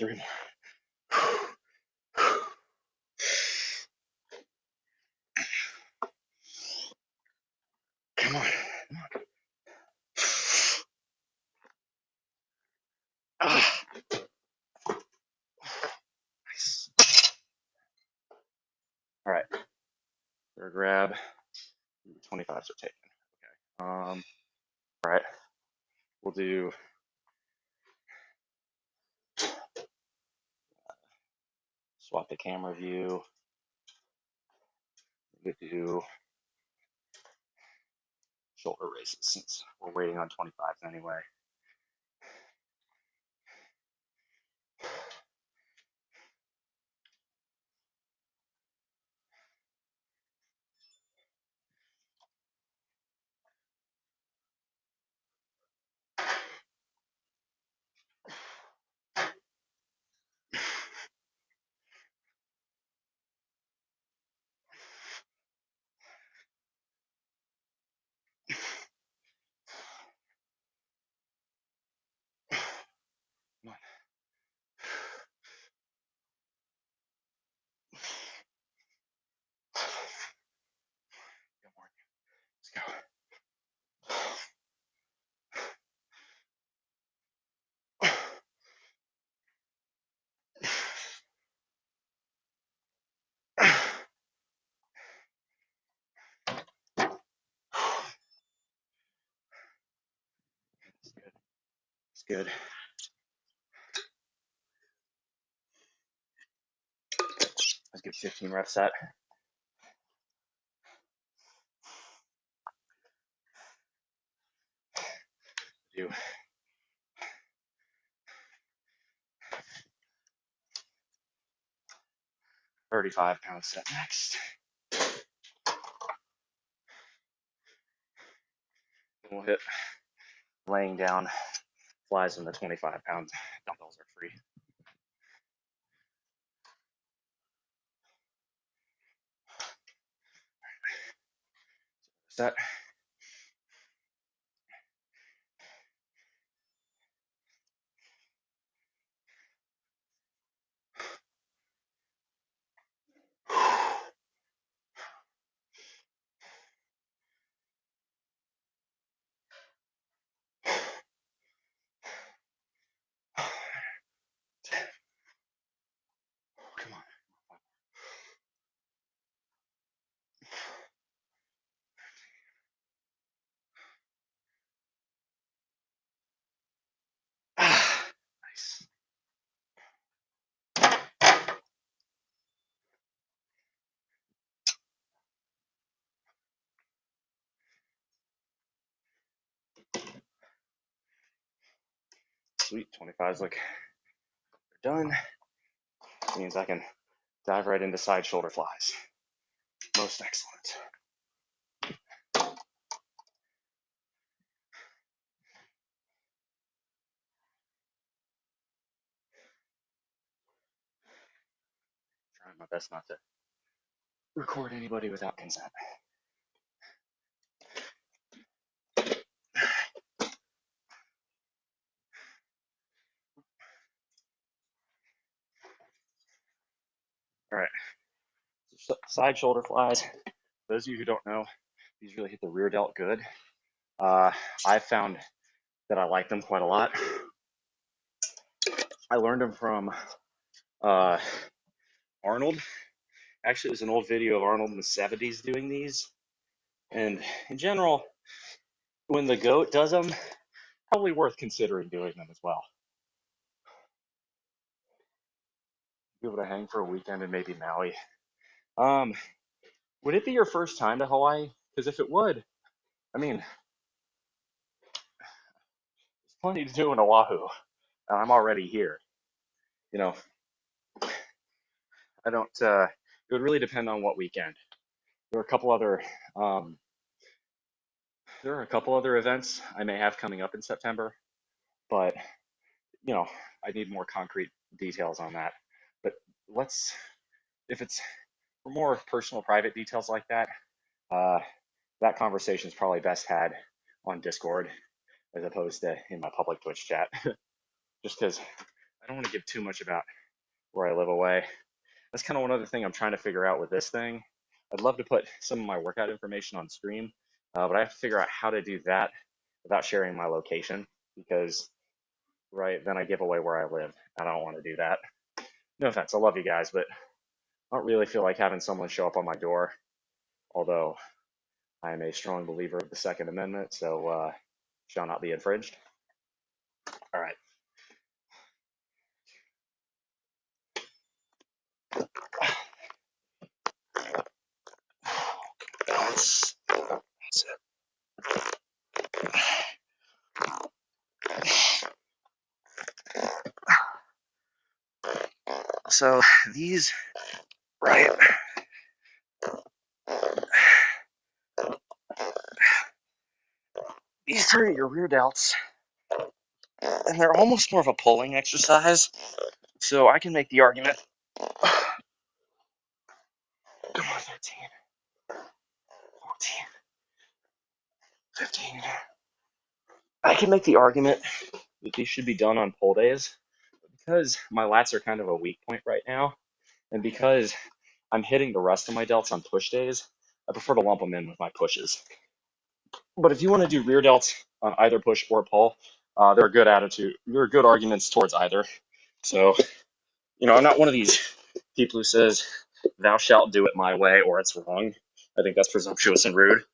Speaker 1: Three more. Come on. Ah, nice. All right. Third grab. 25s are taken. Okay. All right. We'll do swap the camera view. We do shoulder raises since we're waiting on 25s anyway. Come on. Good morning. Let's go. It's good. It's good. Let's get 15 reps set. Do 35-pound set next. And we'll hit laying down flies when the 25-pound dumbbells are free. Set. Come on. Ah, nice. Sweet. 25s look done. Means I can dive right into side shoulder flies. Most excellent. Trying my best not to record anybody without consent. All right. So side shoulder flies. Those of you who don't know, these really hit the rear delt good. I've found that I like them quite a lot. I learned them from Arnold. Actually, it was an old video of Arnold in the 70s doing these. And in general, when the GOAT does them, probably worth considering doing them as well. Be able to hang for a weekend in maybe Maui. Would it be your first time to Hawaii? Because if it would, I mean, there's plenty to do in Oahu, and I'm already here. You know, I don't. It would really depend on what weekend. There are a couple other. Um, there are a couple other events I may have coming up in September, but I need more concrete details on that. But let's, if it's for more personal, private details like that, uh, that conversation is probably best had on Discord as opposed to in my public Twitch chat. Just because I don't want to give too much about where I live away. That's kind of one other thing I'm trying to figure out with this thing. I'd love to put some of my workout information on stream, but I have to figure out how to do that without sharing my location because, right, then I give away where I live. I don't want to do that. No offense, I love you guys, but I don't really feel like having someone show up on my door, although I am a strong believer of the Second Amendment, so shall not be infringed. All right. That's So these, right, these are your rear delts, and they're almost more of a pulling exercise. So I can make the argument, come on, 13, 14, 15. I can make the argument that these should be done on pull days because my lats are kind of a weak point right now, and because I'm hitting the rest of my delts on push days, I prefer to lump them in with my pushes. But if you want to do rear delts on either push or pull, there are good arguments towards either. So, I'm not one of these people who says, thou shalt do it my way or it's wrong. I think that's presumptuous and rude.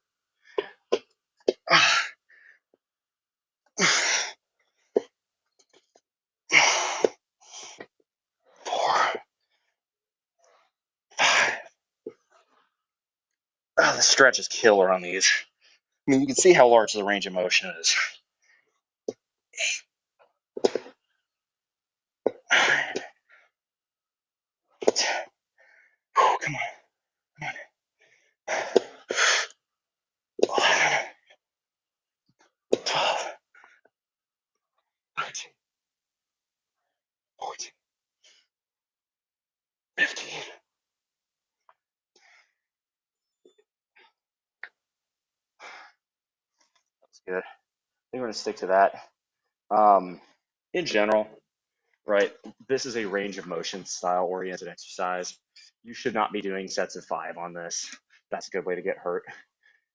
Speaker 1: 4, 5. Oh, the stretch is killer on these. I mean, you can see how large the range of motion is. 9. Oh, come on. 11, 12, 13, 14, 15. That's good. I think we're going to stick to that. In general, right, this is a range of motion style oriented exercise. You should not be doing sets of 5 on this. That's a good way to get hurt.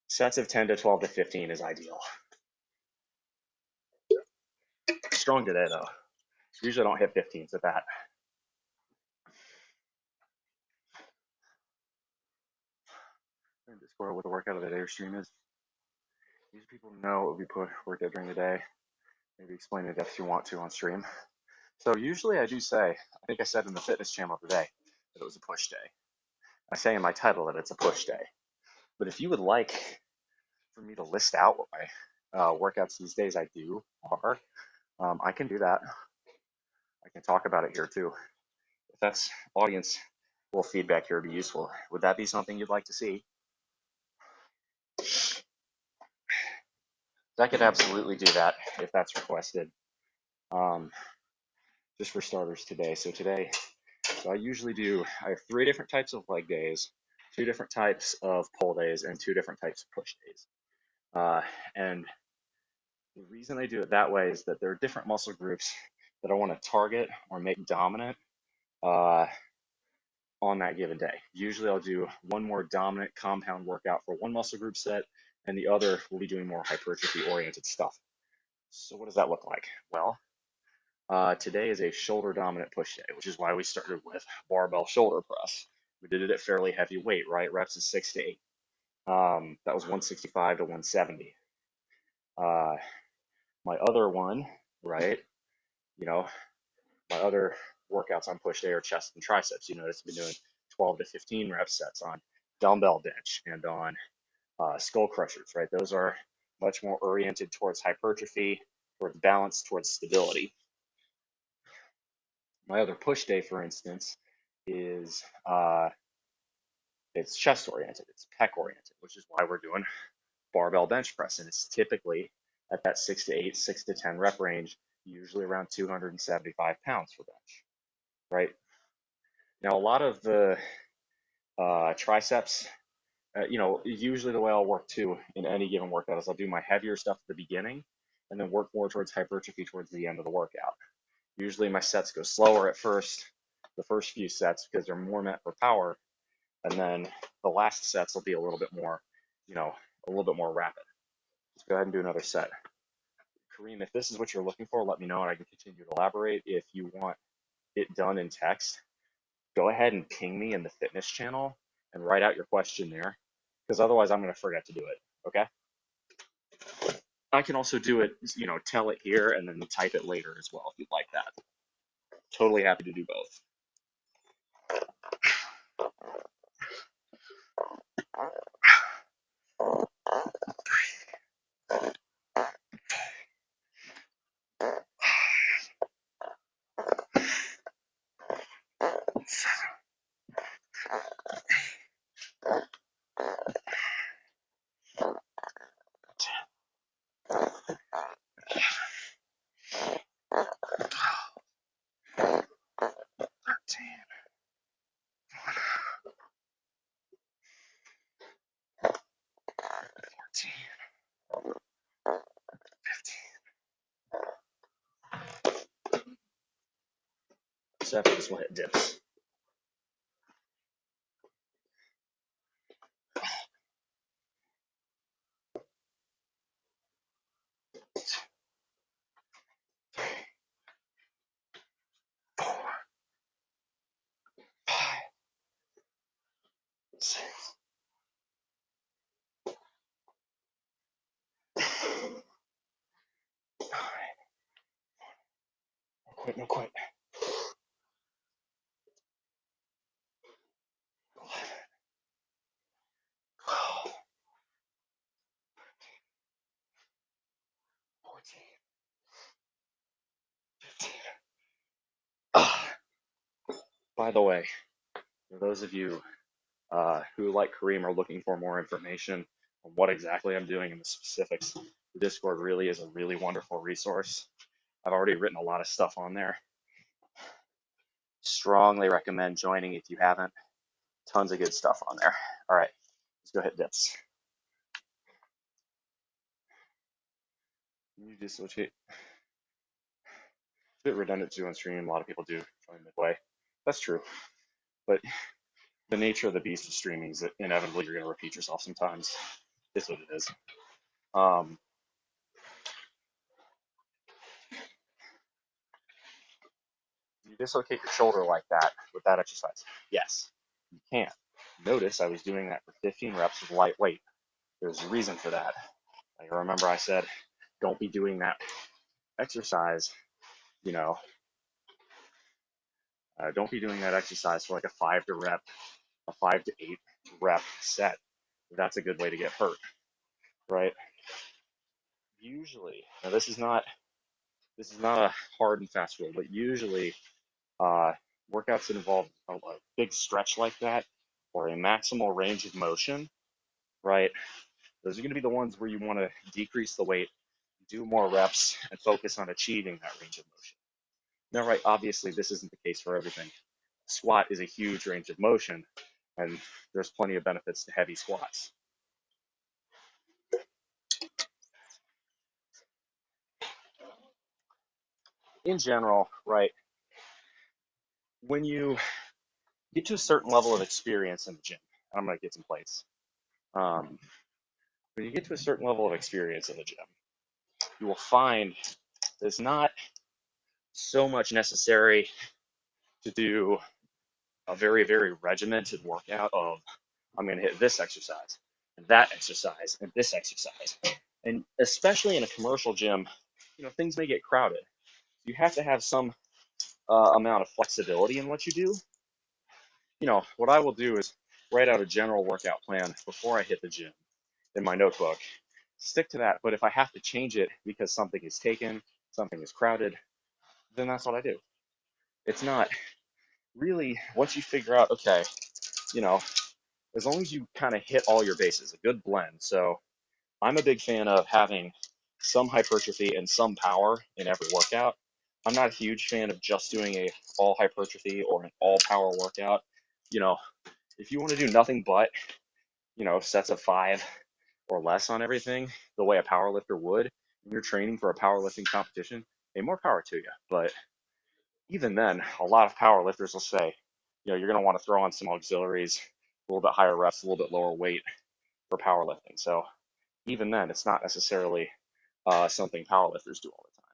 Speaker 1: Sets of 10 to 12 to 15 is ideal. Strong today, though. Usually I don't hit 15s at that. Discord what the workout of the day or stream is. These people know what we put workout during the day. Maybe explain it if you want to on stream. So usually I do say, I think I said in the fitness channel today that it was a push day. I say in my title that it's a push day. But if you would like for me to list out what my workouts these days I do are, I can do that. I can talk about it here too. If that's audience will feedback here would be useful. Would that be something you'd like to see? I could absolutely do that if that's requested. Just for starters today. So I have 3 different types of leg days, 2 different types of pull days, and 2 different types of push days. And the reason I do it that way is that there are different muscle groups that I want to target or make dominant uh, on that given day. Usually I'll do one more dominant compound workout for one muscle group set, and the other will be doing more hypertrophy oriented stuff. So what does that look like? Well, today is a shoulder dominant push day, which is why we started with barbell shoulder press. We did it at fairly heavy weight, right? Reps is 6 to 8. That was 165 to 170. My other one, right? You know, my other workouts on push day are chest and triceps. You notice I've been doing 12 to 15 rep sets on dumbbell bench and on skull crushers, right? Those are much more oriented towards hypertrophy, towards balance, towards stability. My other push day, for instance, is it's chest oriented, it's pec oriented, which is why we're doing barbell bench press, and it's typically at that 6 to 8, 6 to 10 rep range, usually around 275 pounds for bench, right? Now, a lot of the triceps, usually the way I'll work too in any given workout is I'll do my heavier stuff at the beginning and then work more towards hypertrophy towards the end of the workout. Usually my sets go slower at first, the first few sets, because they're more meant for power, and then the last sets will be a little bit more, a little bit more rapid. Let's go ahead and do another set. Kareem, if this is what you're looking for, let me know and I can continue to elaborate. If you want it done in text, go ahead and ping me in the fitness channel and write out your question there, because otherwise I'm going to forget to do it. Okay? I can also do it, tell it here and then type it later as well if you'd like that. Totally happy to do both. So after this, we'll hit dips. 4, 5, 6, 9. No quit, no quit. 11, 12, 14, 15. By the way, for those of you who, like Kareem, are looking for more information on what exactly I'm doing in the specifics, the Discord really is a really wonderful resource. I've already written a lot of stuff on there. Strongly recommend joining if you haven't. Tons of good stuff on there. All right, let's go hit dips. You dissociate. It's a bit redundant to do on stream. A lot of people do join midway. That's true. But the nature of the beast of streaming is that inevitably you're going to repeat yourself sometimes. It's what it is. You dislocate your shoulder like that with that exercise? Yes, you can. Notice I was doing that for 15 reps with light weight. There's a reason for that. I remember I said, don't be doing that exercise, you know, don't be doing that exercise for like a 5 to 8 rep set. That's a good way to get hurt, right? Usually, now this is not a hard and fast rule, but usually workouts that involve a big stretch like that or a maximal range of motion, right? Those are going to be the ones where you want to decrease the weight, do more reps, and focus on achieving that range of motion. Now, right, obviously this isn't the case for everything. Squat is a huge range of motion, and there's plenty of benefits to heavy squats. In general, right, when you get to a certain level of experience in the gym, I'm going to get some plates. When you get to a certain level of experience in the gym, you will find it's not so much necessary to do a very, very regimented workout of I'm going to hit this exercise and that exercise and this exercise. And especially in a commercial gym, things may get crowded. You have to have some amount of flexibility in what you do. What I will do is write out a general workout plan before I hit the gym in my notebook, stick to that. But if I have to change it because something is taken, something is crowded, then that's what I do. It's not really, once you figure out, okay, as long as you kind of hit all your bases, a good blend. So I'm a big fan of having some hypertrophy and some power in every workout. I'm not a huge fan of just doing a all hypertrophy or an all power workout. If you want to do nothing but, sets of 5 or less on everything, the way a power lifter would, when you're training for a powerlifting competition, more power to you. But even then, a lot of power lifters will say, you're going to want to throw on some auxiliaries, a little bit higher reps, a little bit lower weight for powerlifting. So even then, it's not necessarily something powerlifters do all the time.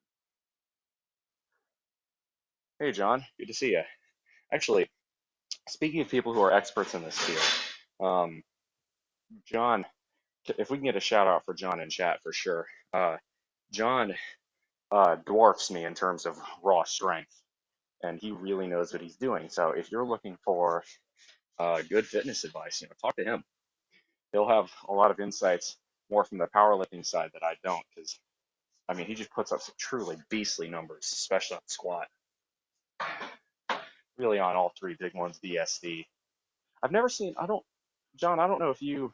Speaker 1: Hey, John, good to see you. Actually, speaking of people who are experts in this field, John, if we can get a shout out for John in chat for sure. John dwarfs me in terms of raw strength, and he really knows what he's doing. So if you're looking for good fitness advice, talk to him. He'll have a lot of insights more from the powerlifting side that I don't, because I mean he just puts up some truly beastly numbers, especially on squat. Really on all three big ones, BSD. I've never seen. John. I don't know if you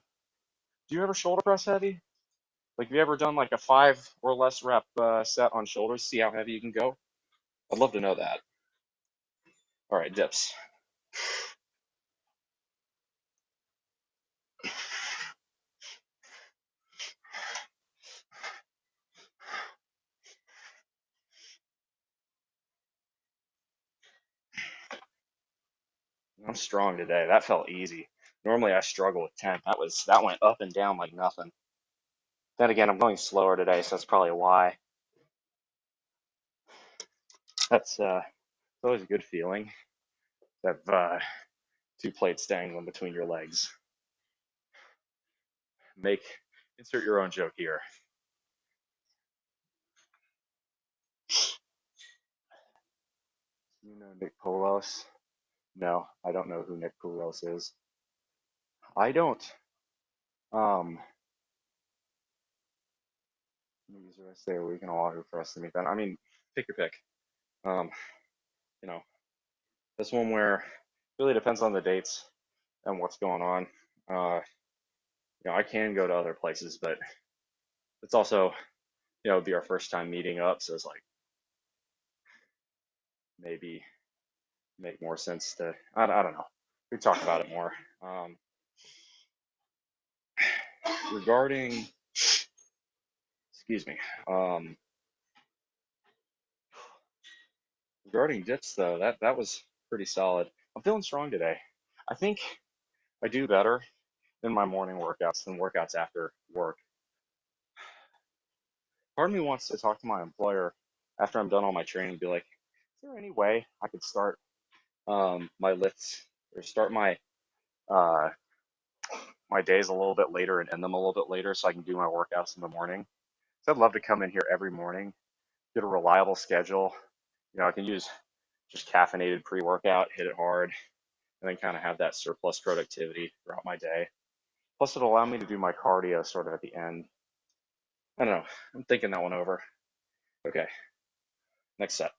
Speaker 1: do. You ever shoulder press heavy? Like, have you ever done like a 5 or less rep set on shoulders? See how heavy you can go? I'd love to know that. All right, dips. I'm strong today. That felt easy. Normally I struggle with 10. That went up and down like nothing. Then again, I'm going slower today, so that's probably why. That's always a good feeling to have 2 plates dangling between your legs. Insert your own joke here. You know Nick Poulos? No, I don't know who Nick Poulos is. I don't. Um, use the rest of the week in Oahu for us to meet then. I mean, pick your pick. Um, you know, this one where it really depends on the dates and what's going on. I can go to other places, but it's also, it'd be our first time meeting up, so it's like maybe make more sense to, I don't know. We talk about it more. Um, regarding, excuse me, um, regarding dips though, that was pretty solid. I'm feeling strong today. I think I do better in my morning workouts than workouts after work. Part of me wants to talk to my employer after I'm done all my training and be like, is there any way I could start my lifts or start uh, my days a little bit later and end them a little bit later so I can do my workouts in the morning? So I'd love to come in here every morning, get a reliable schedule. I can use just caffeinated pre-workout, hit it hard, and then kind of have that surplus productivity throughout my day. Plus, it'll allow me to do my cardio sort of at the end. I don't know. I'm thinking that one over. Okay, next set.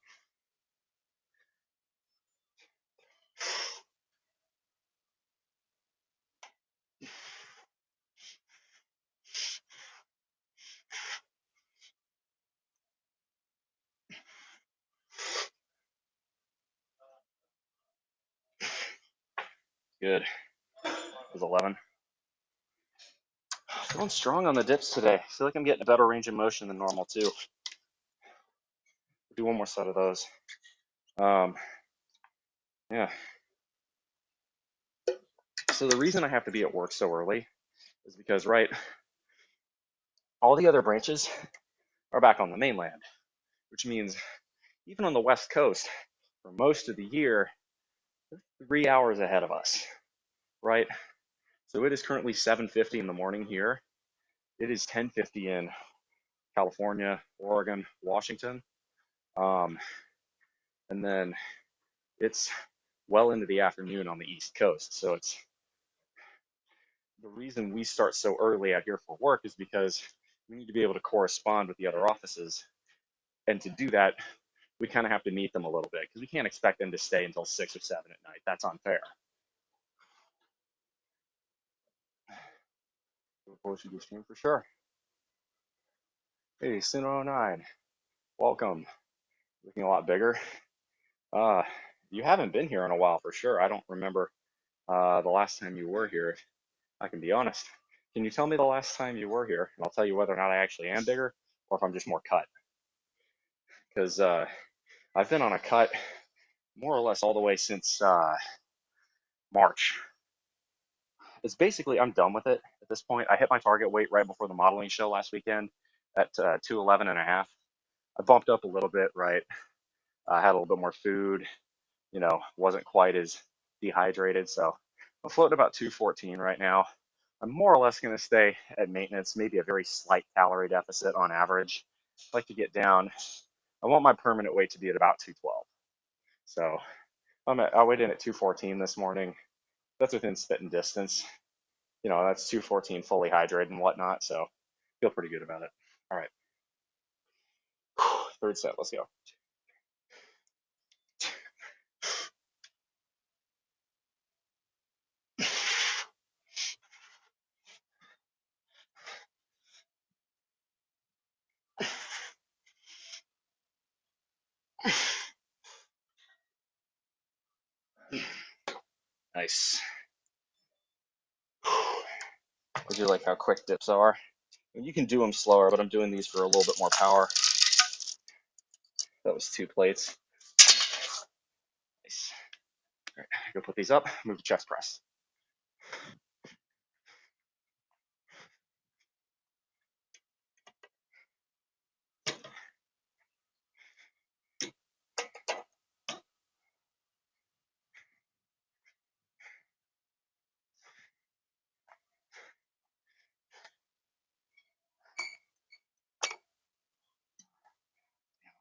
Speaker 1: Good. It was 11. Feeling strong on the dips today. I feel like I'm getting a better range of motion than normal too. Do one more set of those. Um, yeah. So the reason I have to be at work so early is because, right, all the other branches are back on the mainland, which means even on the West Coast, for most of the year, they're 3 hours ahead of us, right? So it is currently 7:50 in the morning here. It is 10:50 in California, Oregon, Washington, um, and then it's well into the afternoon on the East Coast. So it's the reason we start so early out here for work is because we need to be able to correspond with the other offices. And to do that, we kind of have to meet them a little bit because we can't expect them to stay until 6 or 7 at night. That's unfair. We'll should do stream for sure. Hey, Suno09, welcome. Looking a lot bigger. Uh, you haven't been here in a while for sure. I don't remember the last time you were here. I can be honest. Can you tell me the last time you were here? And I'll tell you whether or not I actually am bigger or if I'm just more cut. Because I've been on a cut more or less all the way since March. It's basically, I'm done with it at this point. I hit my target weight right before the modeling show last weekend at 211 and a half. I bumped up a little bit, right? I had a little bit more food, wasn't quite as dehydrated. So I'm floating about 214 right now. I'm more or less going to stay at maintenance, maybe a very slight calorie deficit on average. I'd like to get down. I want my permanent weight to be at about 212. So I weighed in at 214 this morning. That's within spitting distance. That's 214 fully hydrated and whatnot. So feel pretty good about it. All right. Third set. Let's go. Nice. I do like how quick dips are. You can do them slower, but I'm doing these for a little bit more power. That was 2 plates. Nice. All right, go put these up, move to chest press.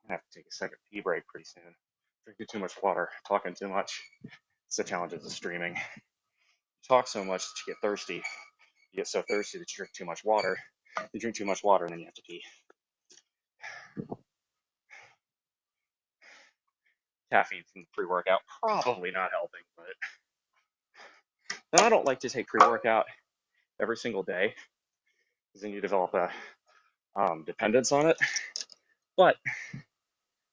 Speaker 1: I'm gonna have to take a second pee break pretty soon. Drinking too much water, talking too much. It's the challenges of streaming. You talk so much that you get thirsty. You get so thirsty that you drink too much water. You drink too much water and then you have to pee. Caffeine from the pre-workout probably not helping, but then I don't like to take pre-workout every single day because then you develop a dependence on it. But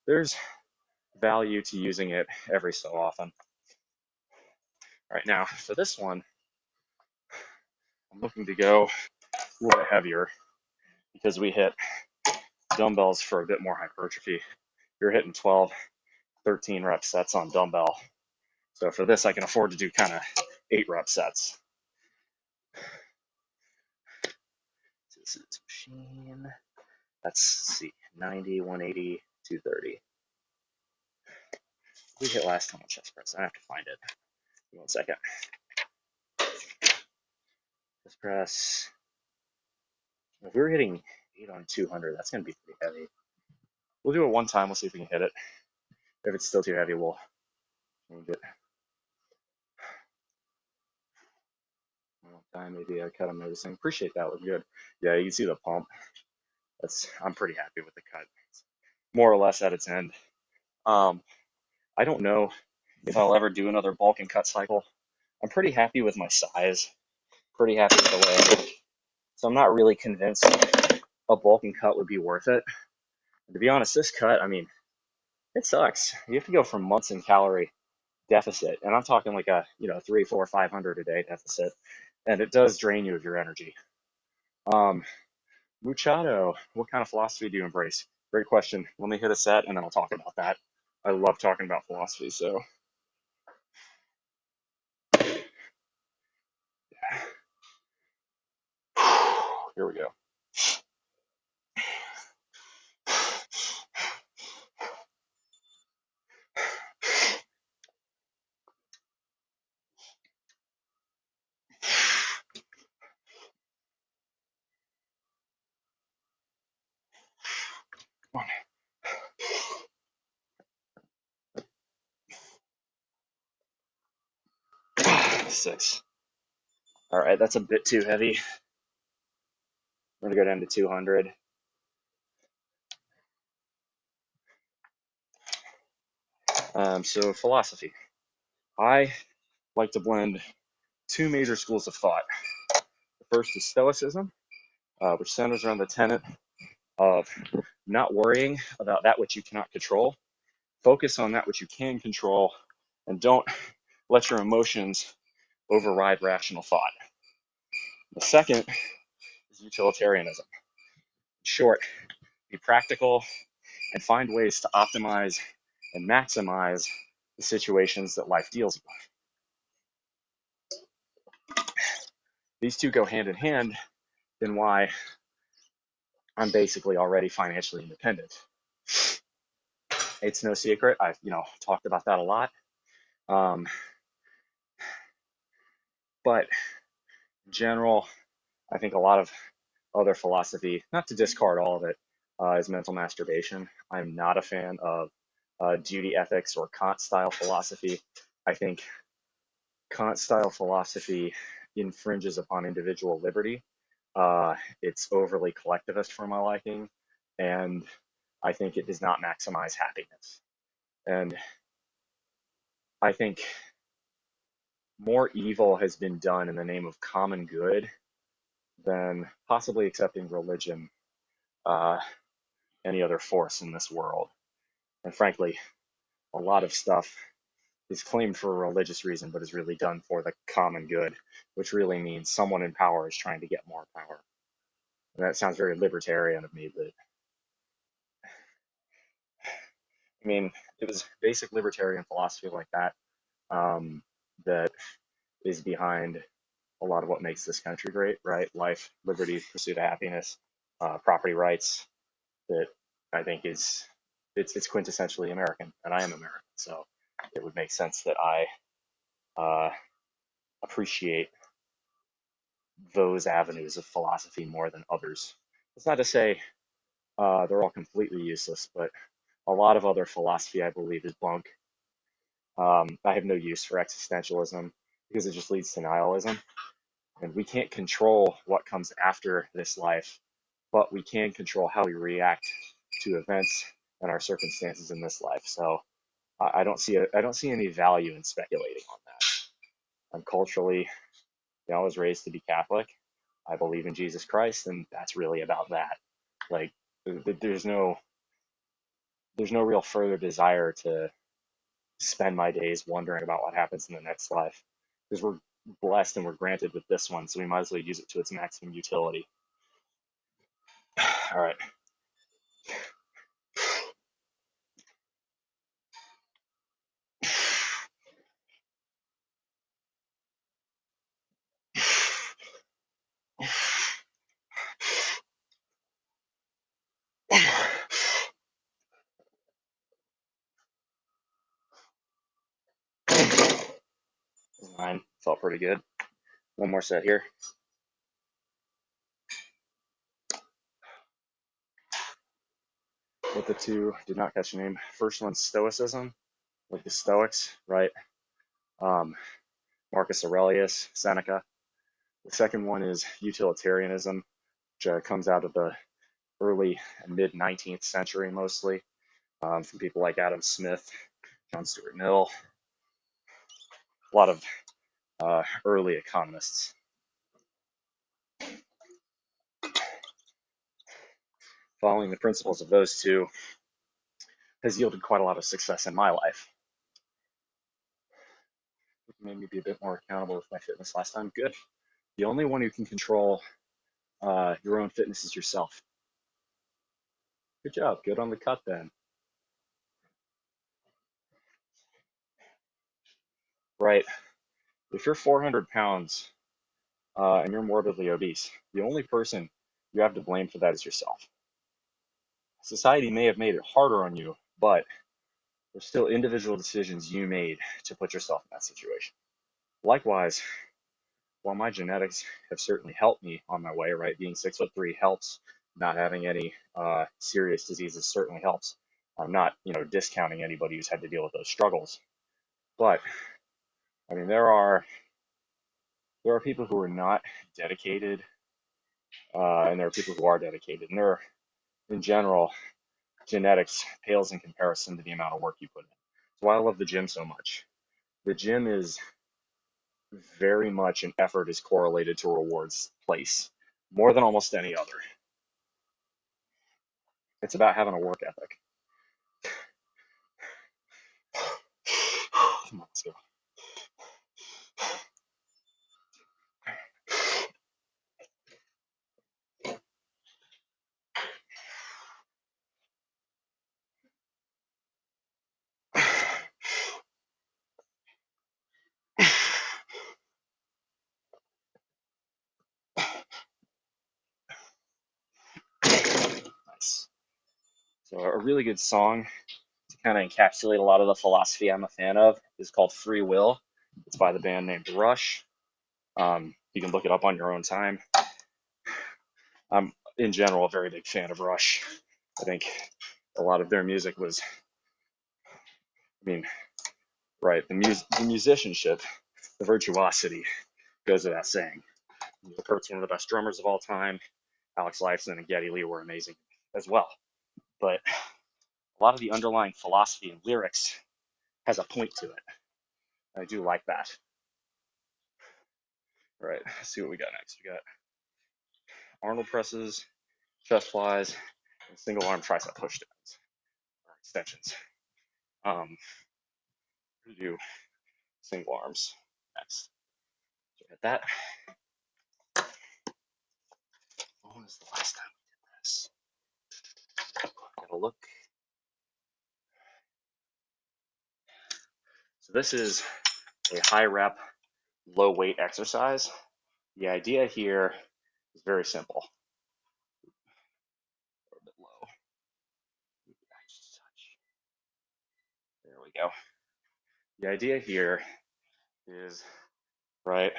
Speaker 1: there's value to using it every so often. All right, now for this one, I'm looking to go a little bit heavier because we hit dumbbells for a bit more hypertrophy. You're hitting 12, 13 rep sets on dumbbell. So for this, I can afford to do kind of 8 rep sets. This is machine. Let's see, 90, 180, 230. We hit last time on chest press. I have to find it. Give me 1 second. Chest press. If we were hitting 8 on 200, that's going to be pretty heavy. We'll do it one time. We'll see if we can hit it. If it's still too heavy, we'll change it. One time, maybe I cut. I'm noticing. Appreciate that. Was good. Yeah, you can see the pump. I'm pretty happy with the cut. It's more or less at its end. I don't know if I'll ever do another bulk and cut cycle. I'm pretty happy with my size. Pretty happy with the way I look. So I'm not really convinced a bulk and cut would be worth it. And to be honest, this cut, I mean, it sucks. You have to go from months in calorie deficit, and I'm talking like a 3, 4, 500 a day deficit, and it does drain you of your energy. Muchacho, what kind of philosophy do you embrace? Great question. Let me hit a set, and then I'll talk about that. I love talking about philosophy, so here we go. Come 6. All right, that's a bit too heavy. I'm gonna go down to 200. So philosophy. I like to blend two major schools of thought. The first is Stoicism, which centers around the tenet of not worrying about that which you cannot control. Focus on that which you can control, and don't let your emotions override rational thought. The second is utilitarianism. In short, be practical and find ways to optimize and maximize the situations that life deals you. These two go hand in hand in why I'm basically already financially independent. It's no secret. I've, talked about that a lot. Um, but in general, I think a lot of other philosophy, not to discard all of it, is mental masturbation. I'm not a fan of duty ethics or Kant style philosophy. I think Kant style philosophy infringes upon individual liberty. It's overly collectivist for my liking, and I think it does not maximize happiness. And I think more evil has been done in the name of common good than possibly accepting religion, uh, any other force in this world. And frankly, a lot of stuff is claimed for a religious reason, but is really done for the common good, which really means someone in power is trying to get more power. And that sounds very libertarian of me, but I mean, it was basic libertarian philosophy like that um, that is behind a lot of what makes this country great, right? Life, liberty, pursuit of happiness, property rights. That I think is it's quintessentially American, and I am American, so it would make sense that I appreciate those avenues of philosophy more than others. It's not to say they're all completely useless, but a lot of other philosophy, I believe, is bunk. I have no use for existentialism because it just leads to nihilism. And we can't control what comes after this life, but we can control how we react to events and our circumstances in this life. So I don't see any value in speculating on that. I'm culturally, I was raised to be Catholic. I believe in Jesus Christ, and that's really about that. Like, there's no real further desire to spend my days wondering about what happens in the next life, because we're blessed and we're granted with this one, so we might as well use it to its maximum utility. All right. Mine felt pretty good. One more set here. With the two, did not catch the name. First one's Stoicism, like the Stoics, right? Um, Marcus Aurelius, Seneca. The second one is utilitarianism, which comes out of the early and mid 19th century mostly, from people like Adam Smith, John Stuart Mill, a lot of early economists. Following the principles of those two has yielded quite a lot of success in my life. It made me be a bit more accountable with my fitness last time. Good. The only one who can control your own fitness is yourself. Good job. Good on the cut then. Right. If you're 400 pounds and you're morbidly obese, the only person you have to blame for that is yourself. Society may have made it harder on you, but there's still individual decisions you made to put yourself in that situation. Likewise, while my genetics have certainly helped me on my way, right? Being 6'3" helps. Not having any serious diseases certainly helps. I'm not, discounting anybody who's had to deal with those struggles. But I mean, there are people who are not dedicated, and there are people who are dedicated. And there, in general, genetics pales in comparison to the amount of work you put in. That's why I love the gym so much. The gym is very much an effort is correlated to rewards place more than almost any other. It's about having a work ethic. Come on, let's go. a really good song to kind of encapsulate a lot of the philosophy I'm a fan of is called Free Will. It's by the band named Rush. You can look it up on your own time. I'm, in general, a very big fan of Rush. I think a lot of their music was, I mean, right, the musicianship, the virtuosity goes without saying. Kurt's one of the best drummers of all time. Alex Lifeson and Geddy Lee were amazing as well. But a lot of the underlying philosophy and lyrics has a point to it. I do like that. All right, let's see what we got next. We got Arnold presses, chest flies, and single arm tricep push downs or extensions. We do single arms next. So hit that. When was the last time we did this? Gotta look. So this is a high rep, low weight exercise. The idea here is very simple. A little bit low. There we go. The idea here is, right,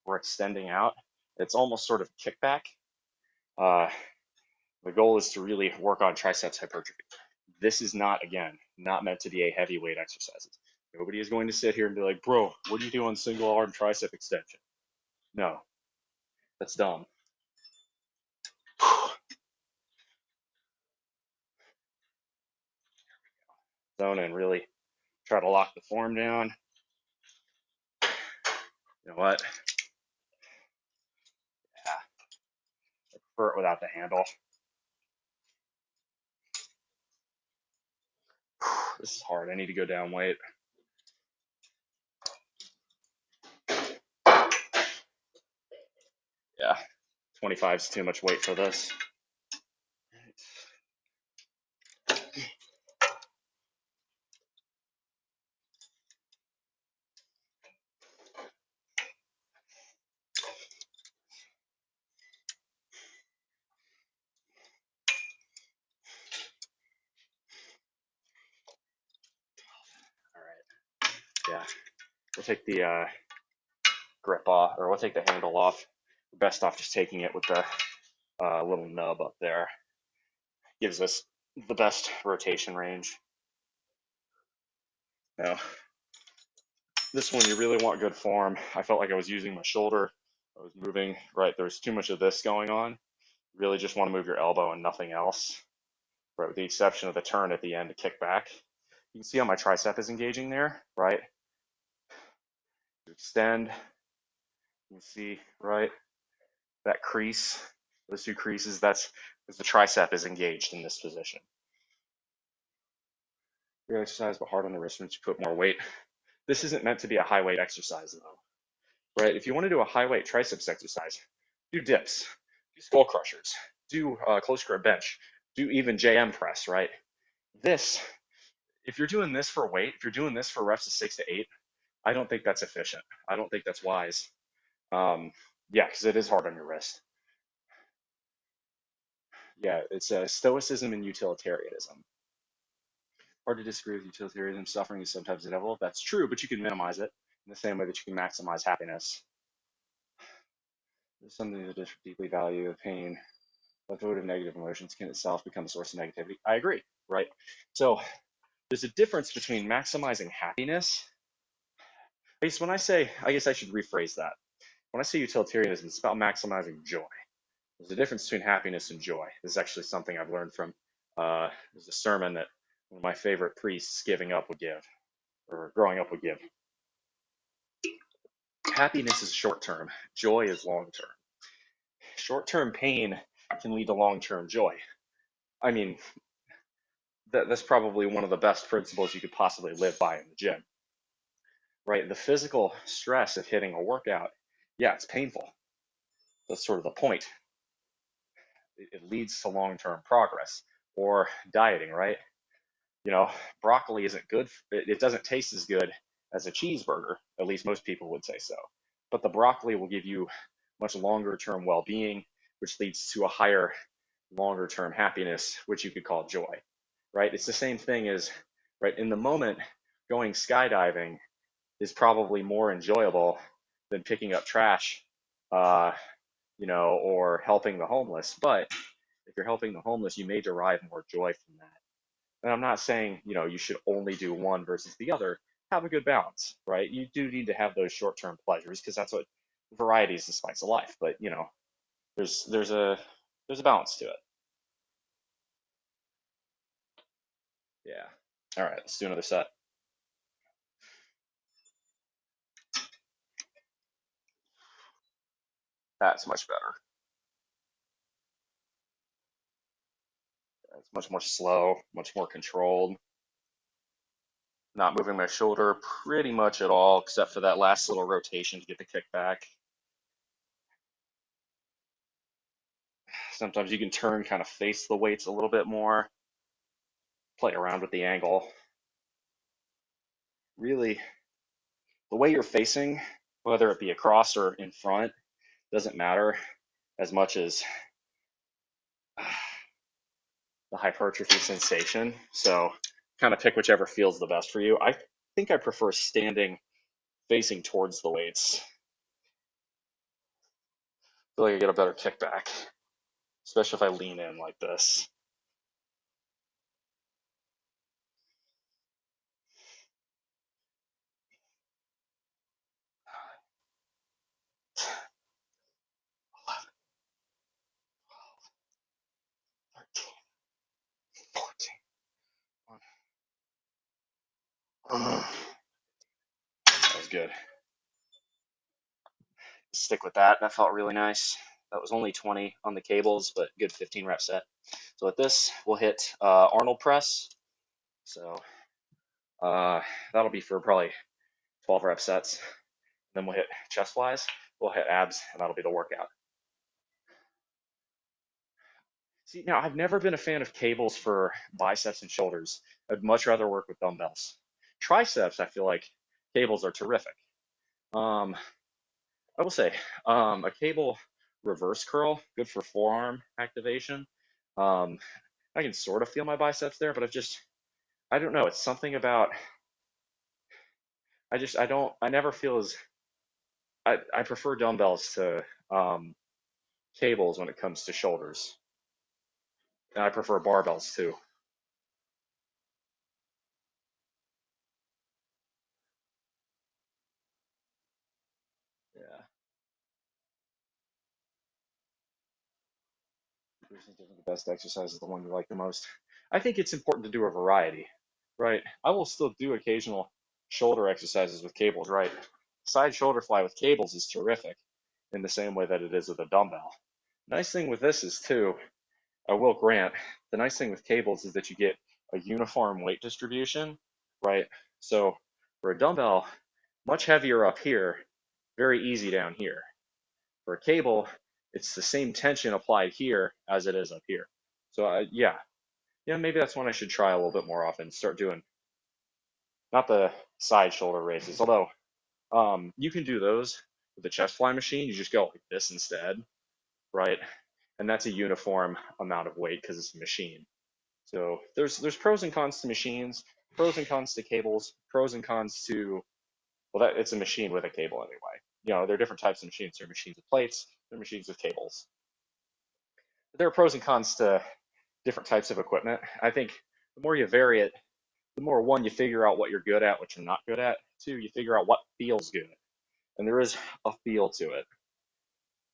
Speaker 1: we're extending out. It's almost sort of kickback. Uh, the goal is to really work on triceps hypertrophy. This is not, again, not meant to be a heavyweight exercise. Nobody is going to sit here and be like, bro, what do you do on single arm tricep extension? No, that's dumb. Zone in, really try to lock the form down. You know what? Yeah, I prefer it without the handle. This is hard. I need to go down weight. Yeah, 25 is too much weight for this. All right. Yeah, we'll take the grip off, or we'll take the handle off. We're best off just taking it with the little nub up there. Gives us the best rotation range. Now, this one you really want good form. I felt like I was using my shoulder. I was moving, right, there was too much of this going on. You really just want to move your elbow and nothing else, right, with the exception of the turn at the end to kick back. You can see how my tricep is engaging there, right? Extend, you can see, right, that crease, those two creases, that's because the tricep is engaged in this position. Great exercise, but hard on the wrist once you put more weight. This isn't meant to be a high weight exercise though, right? If you want to do a high weight triceps exercise, do dips, do skull crushers, do close grip bench, do even JM press, right? This, if you're doing this for weight, if you're doing this for reps of 6 to 8, I don't think that's efficient. I don't think that's wise. Yeah, because it is hard on your wrist. Yeah, it's stoicism and utilitarianism. Hard to disagree with utilitarianism. Suffering is sometimes inevitable. That's true, but you can minimize it in the same way that you can maximize happiness. There's something that deeply value pain. But vote of negative emotions can itself become a source of negativity. I agree, right? So there's a difference between maximizing happiness. I guess when I say, I guess I should rephrase that. When I say utilitarianism, it's about maximizing joy. There's a difference between happiness and joy. This is actually something I've learned from, there's a sermon that one of my favorite priests giving up would give, or growing up would give. Happiness is short term, joy is long term. Short term pain can lead to long term joy. I mean, that's probably one of the best principles you could possibly live by in the gym, right? The physical stress of hitting a workout, yeah, it's painful. That's sort of the point. It leads to long term progress. Or dieting, right? You know, broccoli isn't good. It doesn't taste as good as a cheeseburger. At least most people would say so. But the broccoli will give you much longer term well being, which leads to a higher longer term happiness, which you could call joy. right? It's the same thing as, right, in the moment, going skydiving is probably more enjoyable than picking up trash, uh, or helping the homeless. But if you're helping the homeless, you may derive more joy from that. And I'm not saying, you should only do one versus the other. Have a good balance, right? You do need to have those short-term pleasures because that's what variety is the spice of life. But there's a balance to it. Yeah. All right, let's do another set. That's much better. It's much more slow, much more controlled. Not moving my shoulder pretty much at all, except for that last little rotation to get the kickback. Sometimes you can turn, kind of face the weights a little bit more, play around with the angle. Really, the way you're facing, whether it be across or in front, doesn't matter as much as the hypertrophy sensation. So kind of pick whichever feels the best for you. I think I prefer standing facing towards the weights. I feel like I get a better kickback, especially if I lean in like this. That was good. Stick with that. That felt really nice. That was only 20 on the cables, but good 15 rep set. So with this, we'll hit Arnold press. So uh, that'll be for probably 12 rep sets. Then we'll hit chest flies. We'll hit abs, and that'll be the workout. See, now I've never been a fan of cables for biceps and shoulders. I'd much rather work with dumbbells. Triceps, I feel like cables are terrific. Um, I will say, a cable reverse curl, good for forearm activation. Um, I can sort of feel my biceps there, but I don't know. It's something about, I never feel as, I prefer dumbbells to cables when it comes to shoulders. And I prefer barbells too. Yeah. Which is the best exercise is the one you like the most. I think it's important to do a variety, right? I will still do occasional shoulder exercises with cables, right? Side shoulder fly with cables is terrific in the same way that it is with a dumbbell. Nice thing with this is too, I will grant, the nice thing with cables is that you get a uniform weight distribution, right? So for a dumbbell, much heavier up here, very easy down here. For a cable, it's the same tension applied here as it is up here. So yeah, maybe that's one I should try a little bit more often. Start doing not the side shoulder raises, although you can do those with the chest fly machine. You just go like this instead, right? And that's a uniform amount of weight because it's a machine. So there's pros and cons to machines, pros and cons to cables, pros and cons to, well, that it's a machine with a cable anyway. There are different types of machines. There are machines with plates, there are machines with cables. There are pros and cons to different types of equipment. I think the more you vary it, the more, one, you figure out what you're good at, what you're not good at. Two, you figure out what feels good. And there is a feel to it.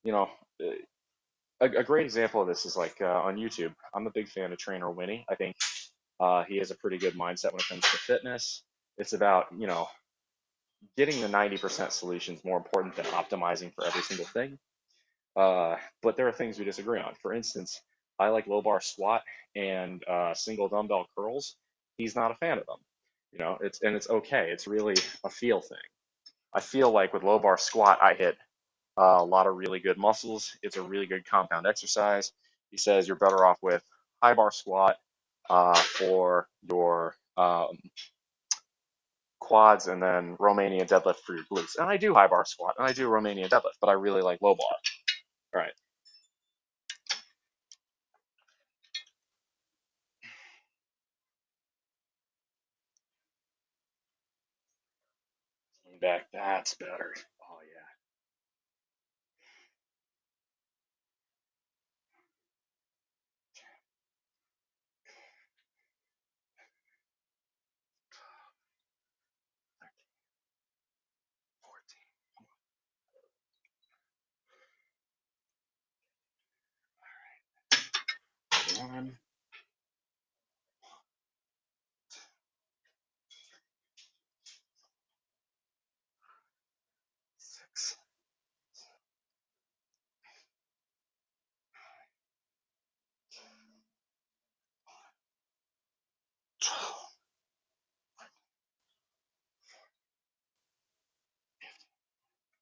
Speaker 1: You know, a great example of this is like on YouTube. I'm a big fan of Trainer Winnie. I think he has a pretty good mindset when it comes to fitness. It's about, getting the 90% solutions more important than optimizing for every single thing. But there are things we disagree on. For instance, I like low bar squat and single dumbbell curls. He's not a fan of them. It's okay. It's really a feel thing. I feel like with low bar squat, I hit a lot of really good muscles. It's a really good compound exercise. He says you're better off with high bar squat for your quads, and then Romanian deadlift for your glutes. And I do high bar squat and I do Romanian deadlift, but I really like low bar. All right. Back, that's better. Oh yeah. 13, 14. One, 6.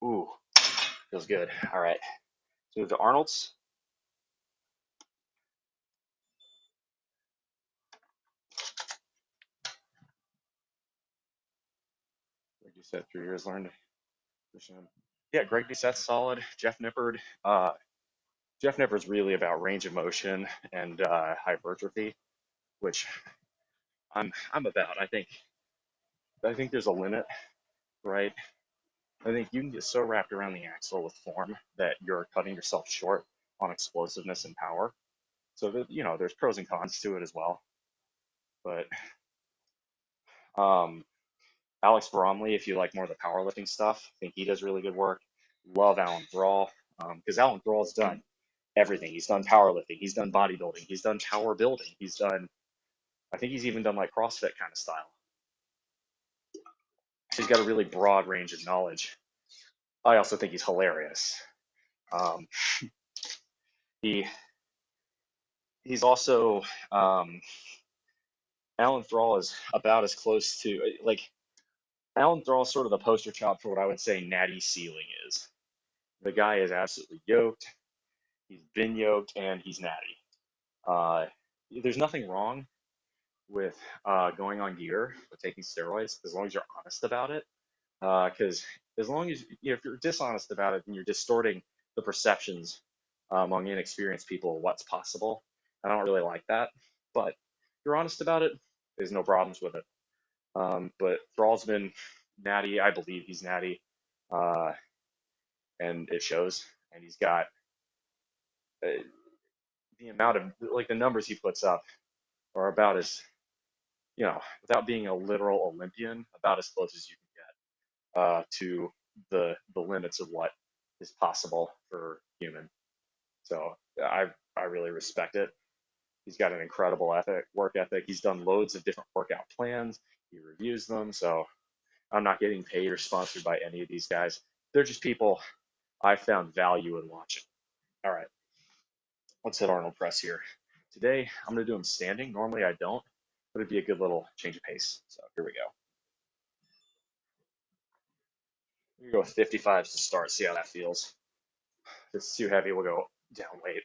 Speaker 1: Ooh, feels good. All right. So move to Arnold's. Greg Doucette, 3 years learned. Yeah, Greg Doucette's solid. Jeff Nippard's really about range of motion and hypertrophy, which I'm about. I think there's a limit, right? I think you can get so wrapped around the axle with form that you're cutting yourself short on explosiveness and power. So that there's pros and cons to it as well. But um, Alex Bromley, if you like more of the powerlifting stuff, I think he does really good work. Love Alan Thrall, because Alan Thrall's done everything. He's done powerlifting, he's done bodybuilding, he's done power building, I think he's even done like CrossFit kind of style. He's got a really broad range of knowledge. I also think he's hilarious. Um, he he's also Alan Thrall is about as close to like Alan Thrall is sort of the poster child for what I would say natty ceiling is. The guy is absolutely yoked. He's been yoked and he's natty. Uh, there's nothing wrong with going on gear or taking steroids as long as you're honest about it. Because as long as if you're dishonest about it, then you're distorting the perceptions among inexperienced people of what's possible. I don't really like that, but if you're honest about it, there's no problems with it. But Thrall's been natty. I believe he's natty, uh, and it shows. And he's got uh, the amount of like the numbers he puts up are about as without being a literal Olympian, about as close as you can get to the limits of what is possible for human. So I really respect it. He's got an incredible work ethic. He's done loads of different workout plans. He reviews them. So I'm not getting paid or sponsored by any of these guys. They're just people I found value in watching. All right, let's hit Arnold press here. Today I'm going to do him standing. Normally I don't, but it'd be a good little change of pace. So here we go. We go with 55s to start. See how that feels. If it's too heavy, we'll go down weight.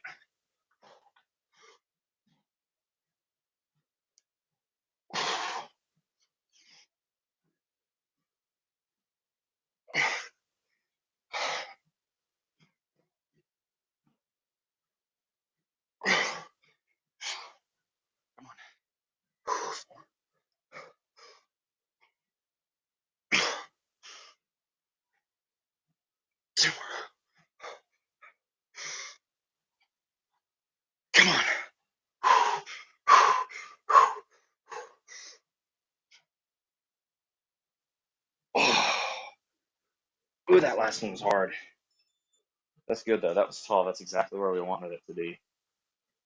Speaker 1: Come on. 2 more. Come on. Oh, ooh, that last one was hard. That's good though. That was tall. That's exactly where we wanted it to be.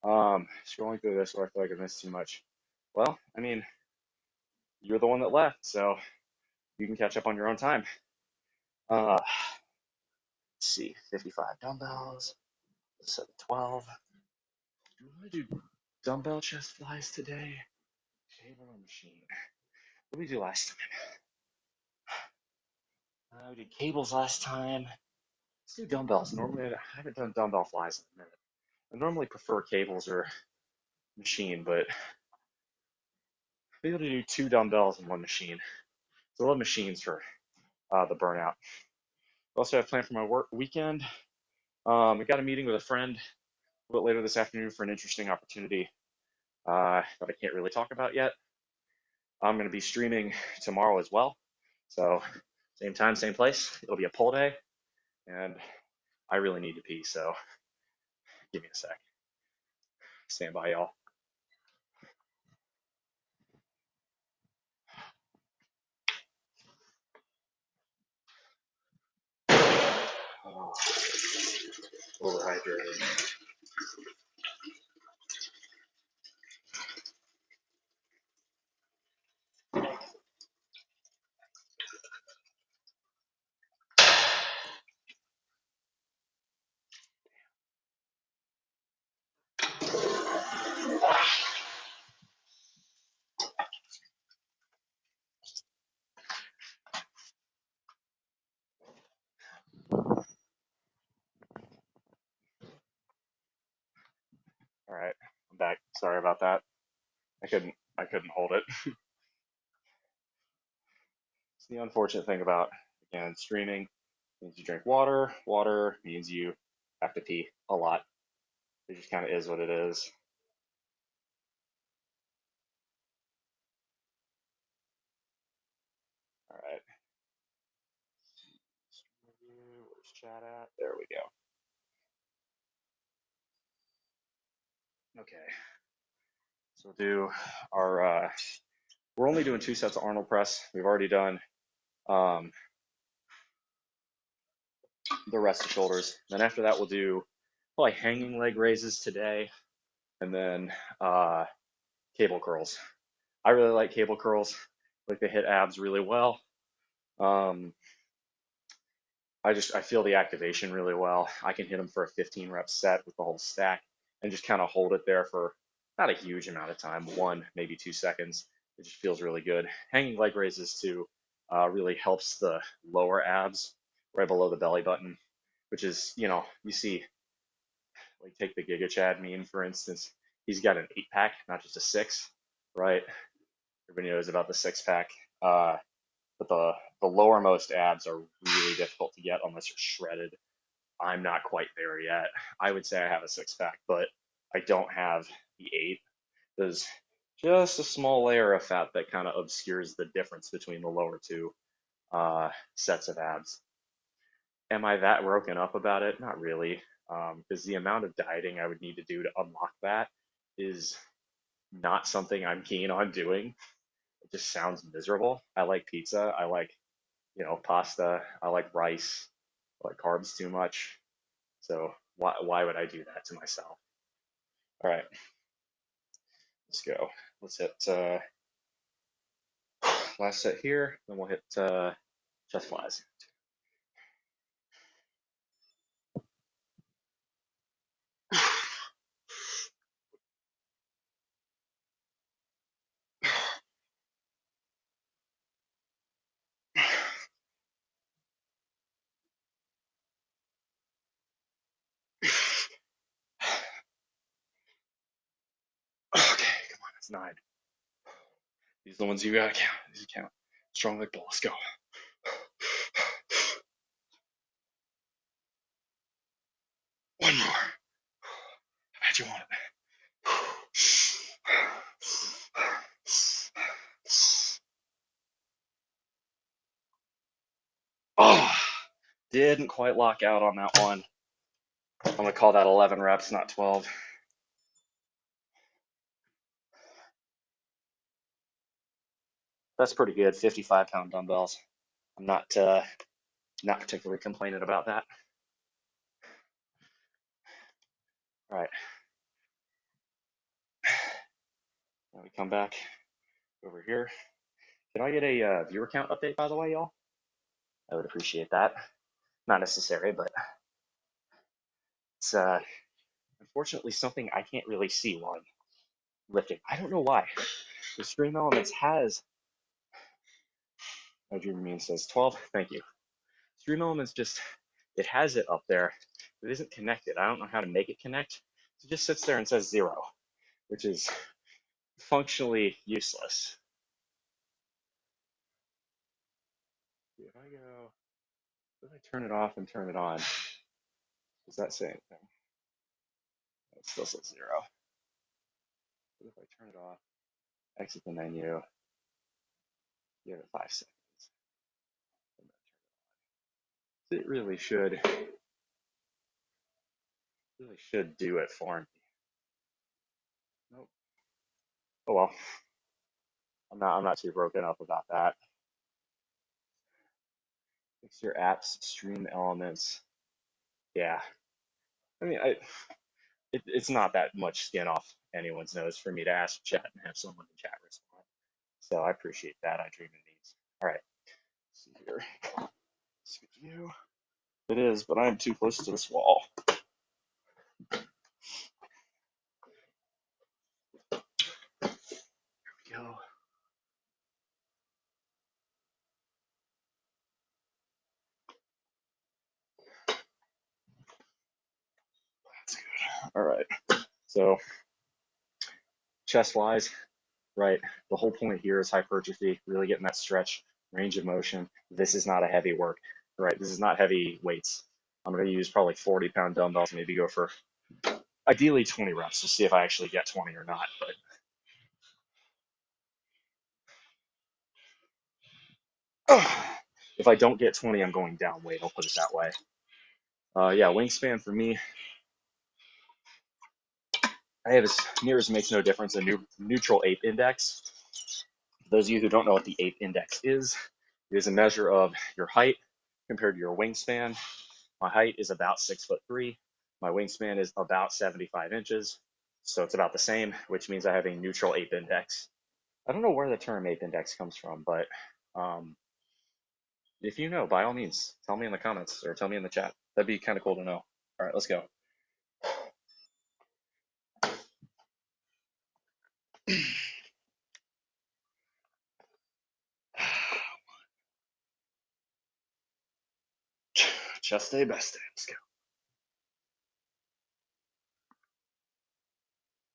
Speaker 1: Scrolling through this where I feel like I missed too much. Well, I mean, you're the one that left, so you can catch up on your own time. Let's see, 55 dumbbells, set 12. Do we want to do dumbbell chest flies today? Cable or machine? What did we do last time? We did cables last time. Let's do dumbbells. Normally, I haven't done dumbbell flies in a minute. I normally prefer cables or machine, but I'll be able to do 2 dumbbells and 1 machine. So I love machines for the burnout. Also, have planned for my work weekend. I got a meeting with a friend a bit later this afternoon for an interesting opportunity that I can't really talk about yet. I'm going to be streaming tomorrow as well. So Same time, same place. It'll be a pull day, and I really need to pee, so give me a sec. Stand by, y'all. Oh, overhydrated. All right, I'm back. Sorry about that. I couldn't hold it. It's the unfortunate thing about, again, streaming means you drink water. Water means you have to pee a lot. It just kind of is what it is. All right. Where's chat at? There we go. Okay. So we'll do our. We're only doing 2 sets of Arnold press. We've already done um, the rest of shoulders. Then after that, we'll do probably hanging leg raises today, and then cable curls. I really like cable curls. Like they hit abs really well. Um, I feel the activation really well. I can hit them for a 15 rep set with the whole stack and just kind of hold it there for not a huge amount of time, 1 maybe 2 seconds. It just feels really good. Hanging leg raises too really helps the lower abs right below the belly button, which is, you see, like take the Giga Chad meme for instance. He's got an 8 pack, not just a six, right? Everybody knows about the 6 pack. But the lowermost abs are really difficult to get unless you're shredded. I'm not quite there yet. I would say I have a 6 pack, but I don't have the 8. There's just a small layer of fat that kind of obscures the difference between the lower two sets of abs. Am I that broken up about it? Not really, because the amount of dieting I would need to do to unlock that is not something I'm keen on doing. It just sounds miserable. I like pizza. I like, pasta. I like rice. I like carbs too much. So why would I do that to myself? All right, let's go. Let's hit last set here, then we'll hit chest flies. Okay, come on, that's 9. These are the ones you gotta count. These count. Strong leg pull. Let's go. One more. I bet you want it. Oh, didn't quite lock out on that one. I'm gonna call that 11 reps, not 12. That's pretty good. 55-pound dumbbells. I'm not particularly complaining about that. All right. Now we come back over here. Can I get a viewer count update, by the way, y'all? I would appreciate that. Not necessary, but it's unfortunately something I can't really see while I'm lifting. I don't know why. The Stream Elements has, my dream mean says 12. Thank you. Stream Elements just, it has it up there. It isn't connected. I don't know how to make it connect. It just sits there and says 0, which is functionally useless. If I go, if I turn it off and turn it on, does that say anything? It still says 0. What if I turn it off, exit the menu, give it 5 seconds, and then It really should do it for me. Nope. Oh well, I'm not too broken up about that. Fix your apps, stream elements. Yeah, I mean, it's not that much skin off anyone's nose for me to ask chat and have someone in chat respond. So I appreciate that. I dream in these. All right, let's see here. It's good view. It is, but I'm too close to this wall. Here we go. That's good. All right. So chest wise, right? The whole point here is hypertrophy, really getting that stretch, range of motion. This is not a heavy work, right? This is not heavy weights. I'm going to use probably 40-pound dumbbells, maybe go for ideally 20 reps to see if I actually get 20 or not. But if I don't get 20, I'm going down weight. I'll put it that way. Yeah, wingspan for me, I have as near as makes no difference a neutral ape index. For those of you who don't know what the ape index is, it is a measure of your height compared to your wingspan. My height is about 6'3". My wingspan is about 75 inches. So it's about the same, which means I have a neutral ape index. I don't know where the term ape index comes from, but um, if you know, by all means, tell me in the comments or tell me in the chat. That'd be kind of cool to know. All right, let's go. Chest day, best day. Let's go.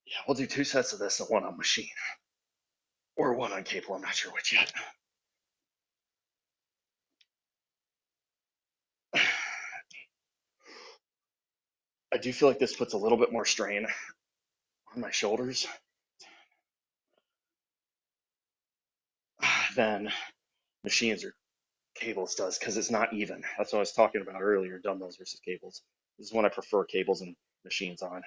Speaker 1: Yeah, we'll do 2 sets of this and one on machine or one on cable. I'm not sure which yet. I do feel like this puts a little bit more strain on my shoulders than machines or cables does because it's not even. That's what I was talking about earlier, dumbbells versus cables. This is when I prefer cables and machines on.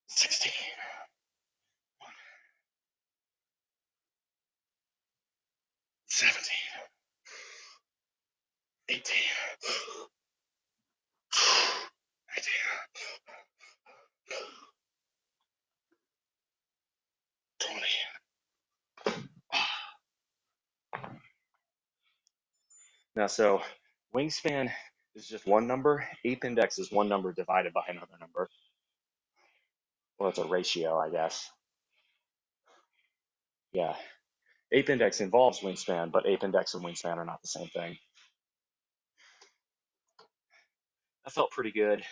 Speaker 1: 16, 17, 18, 19, 20. Now, so wingspan is just one number. Ape index is one number divided by another number. Well, it's a ratio, I guess. Yeah. Ape index involves wingspan, but ape index and wingspan are not the same thing. That felt pretty good.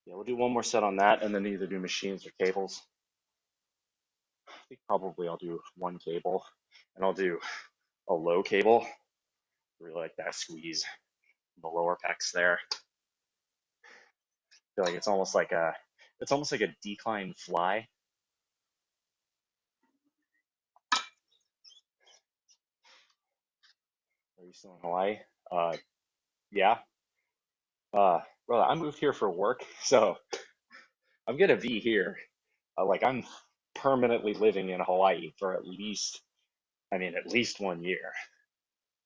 Speaker 1: Yeah, we'll do one more set on that and then either do machines or cables. I think probably I'll do one cable and I'll do a low cable. Really like that squeeze in the lower pecs there. I feel like it's almost like a decline fly. Are you still in Hawaii? Uh, yeah. Brother, I moved here for work, so I'm gonna be here. Like I'm permanently living in Hawaii for at least 1 year.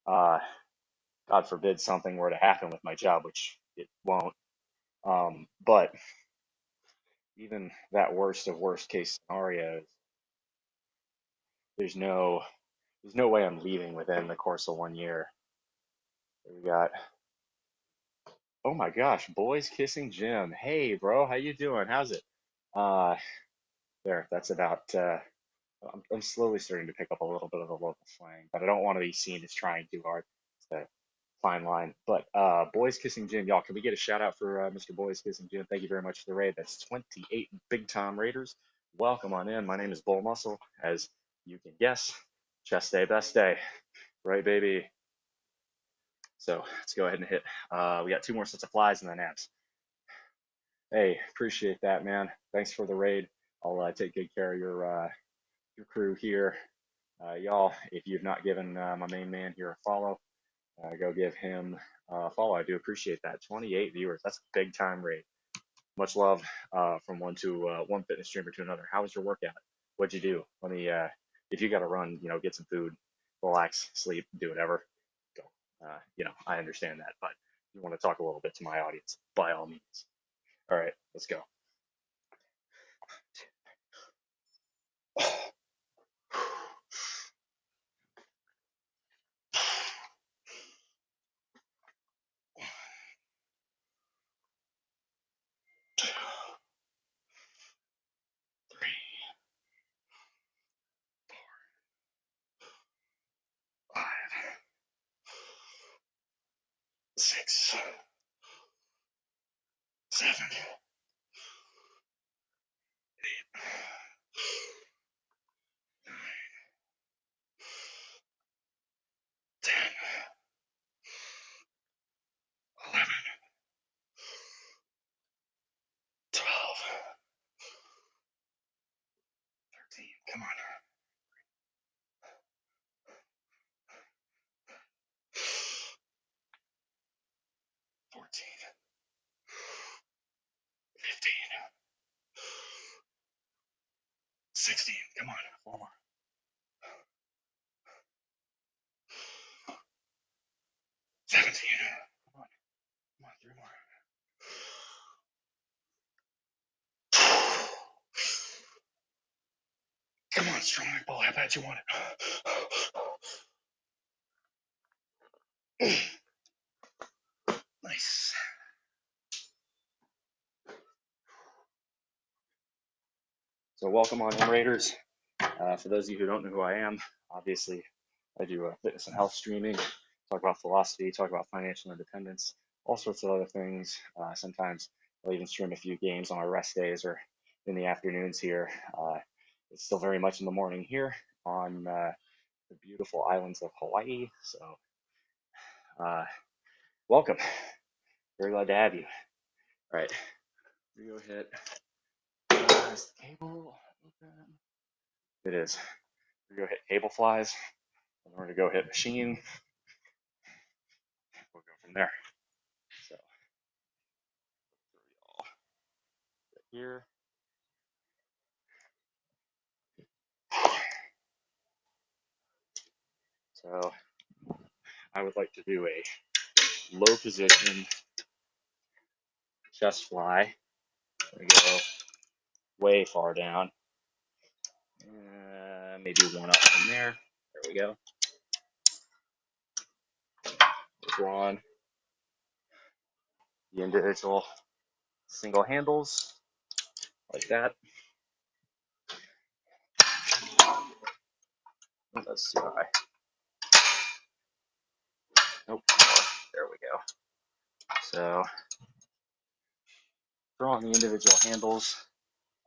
Speaker 1: Uh, God forbid something were to happen with my job, which it won't. But even that worst of worst case scenarios, there's no there's no way I'm leaving within the course of 1 year. We got, oh my gosh, boys kissing Jim. Hey, bro, how you doing? How's it? Uh, there, that's about. I'm slowly starting to pick up a little bit of the local slang, but I don't want to be seen as trying too hard. So fine line. But Boys Kissing Jim, y'all, can we get a shout out for Mr. Boys Kissing Jim? Thank you very much for the raid. That's 28 Big Time Raiders. Welcome on in. My name is BullMuscle, as you can guess. Chest day, best day, right, baby? So let's go ahead and hit. We got 2 more sets of flies and then abs. Hey, appreciate that, man. Thanks for the raid. I'll take good care of your crew here. Y'all, if you've not given my main man here a follow, go give him a follow. I do appreciate that. 28 viewers. That's a big time raid. Much love from one fitness streamer to another. How was your workout? What'd you do? Let me, if you got to run, get some food, relax, sleep, do whatever. Go. I understand that, but if you want to talk a little bit to my audience, by all means. All right, let's go. Three, 5, 6, 7, 10, 11, 12, 13. Come on. 14, 15, 16. Come on. 4 more. 17. Come on. Come on. 3 more. Come on, strong neck ball. How bad you want it? Nice. So welcome on in, Raiders. For those of you who don't know who I am, obviously I do fitness and health streaming, talk about philosophy, talk about financial independence, all sorts of other things. Sometimes I'll even stream a few games on my rest days or in the afternoons here. It's still very much in the morning here on the beautiful islands of Hawaii. So welcome. Very glad to have you. All right, we go hit. Is the cable open? It is. We go hit cable flies. And we're gonna go hit machine. We'll go from there. So here. So I would like to do a low position chest fly. We go way far down. Maybe one up from there. There we go. Draw on the individual single handles like that. Oh, that's too high. Nope. There we go. So draw on the individual handles,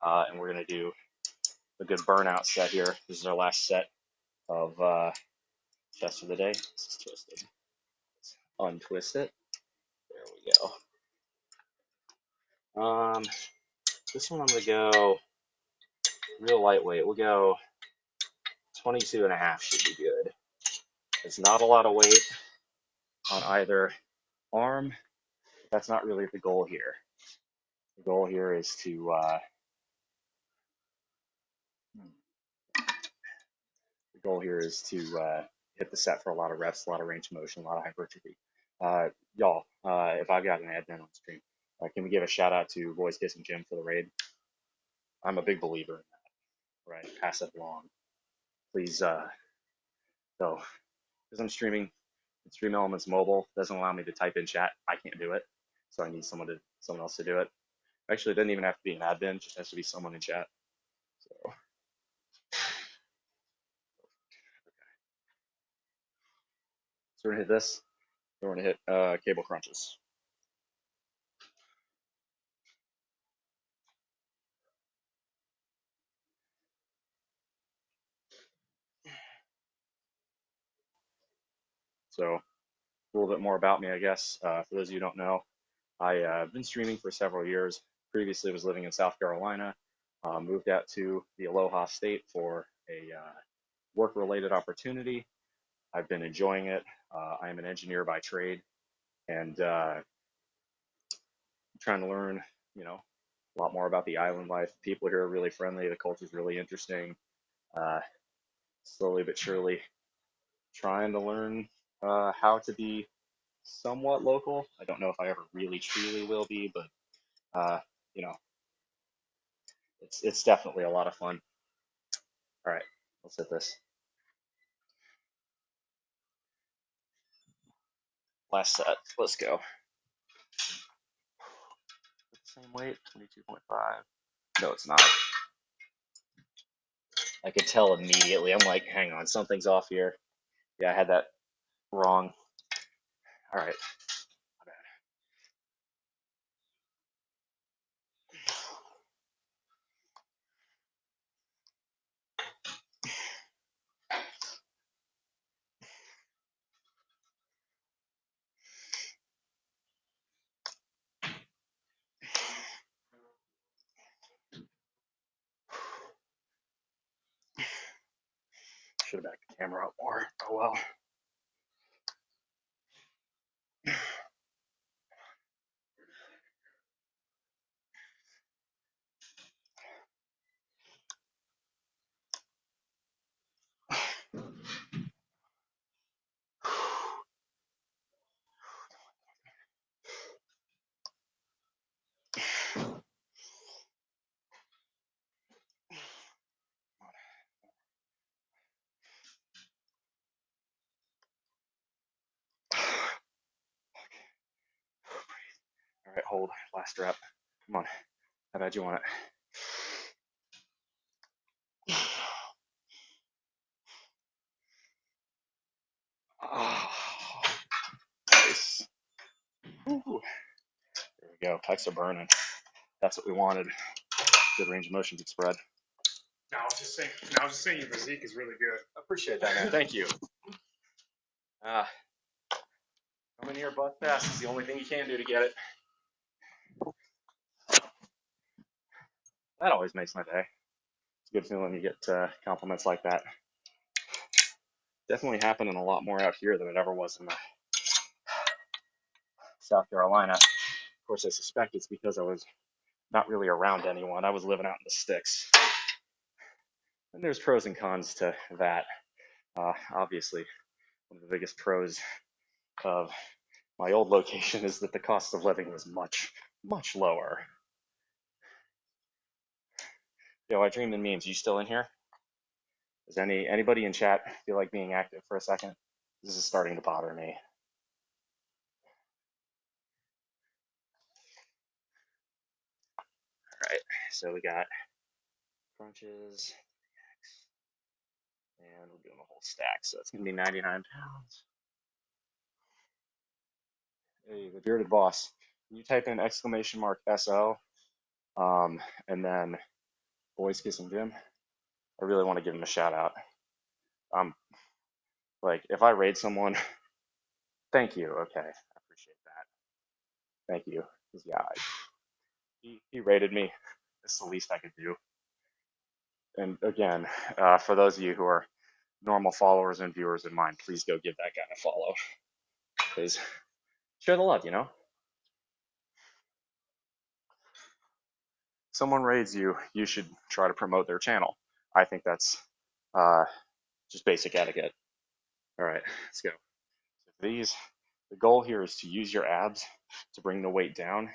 Speaker 1: and we're going to do a good burnout set here. This is our last set of chest for the day. This is twisted. Let's untwist it. There we go. This one I'm going to go real lightweight. We'll go 22.5 should be good. It's not a lot of weight on either arm. That's not really the goal here. The goal here is to hit the set for a lot of reps, a lot of range of motion, a lot of hypertrophy. Y'all, if I've got an admin on stream, can we give a shout out to Boys Kissing Jim for the raid? I'm a big believer in that, right? Pass it along. Please, so, because I'm streaming, Stream Elements Mobile doesn't allow me to type in chat. I can't do it, so I need someone else to do it. Actually, it doesn't even have to be an admin; it just has to be someone in chat. So, so we're gonna hit this. So we're gonna hit cable crunches. So a little bit more about me, I guess. For those of you who don't know, I've been streaming for several years. Previously, was living in South Carolina. Moved out to the Aloha State for a work-related opportunity. I've been enjoying it. I am an engineer by trade, and trying to learn, you know, a lot more about the island life. People here are really friendly. The culture is really interesting. Uh, Slowly but surely, trying to learn how to be somewhat local. I don't know if I ever really truly will be, but uh, you know, it's definitely a lot of fun. All right, let's hit this. Last set. Let's go. Same weight, 22.5. No, it's not. I could tell immediately. I'm like, hang on, something's off here. Yeah, I had that wrong. All right, my bad. Should have backed the camera up more. Oh well. All right, hold. Last rep. Come on. How bad you want it? Oh, nice. Ooh. There we go. Pecs are burning. That's what we wanted. Good range of motion, big spread.
Speaker 2: No, I was just saying your physique is really good.
Speaker 1: I appreciate that, man. Thank you. Uh, Coming here butt fast is the only thing you can do to get it. That always makes my day. It's a good feeling you get compliments like that. Definitely happening a lot more out here than it ever was in South Carolina. Of course, I suspect it's because I was not really around anyone. I was living out in the sticks. And there's pros and cons to that. Obviously, one of the biggest pros of my old location is that the cost of living was much, much lower. Yo, I dreamed in memes. You still in here? Does anybody in chat feel like being active for a second? This is starting to bother me. All right, so we got crunches, and we're doing a whole stack. So it's gonna be 99 pounds. Hey, the bearded boss. Can you type in exclamation mark SO, and then boys kissing Jim? I really want to give him a shout out. Um, like if I raid someone, thank you. Okay, I appreciate that. Thank you. 'Cause, yeah, he rated me. It's the least I could do. And again, for those of you who are normal followers and viewers of mine, please go give that guy a follow. Please share the love, you know? Someone raids you, you should try to promote their channel. I think that's uh, just basic etiquette. All right, let's go. So these, the goal here is to use your abs to bring the weight down.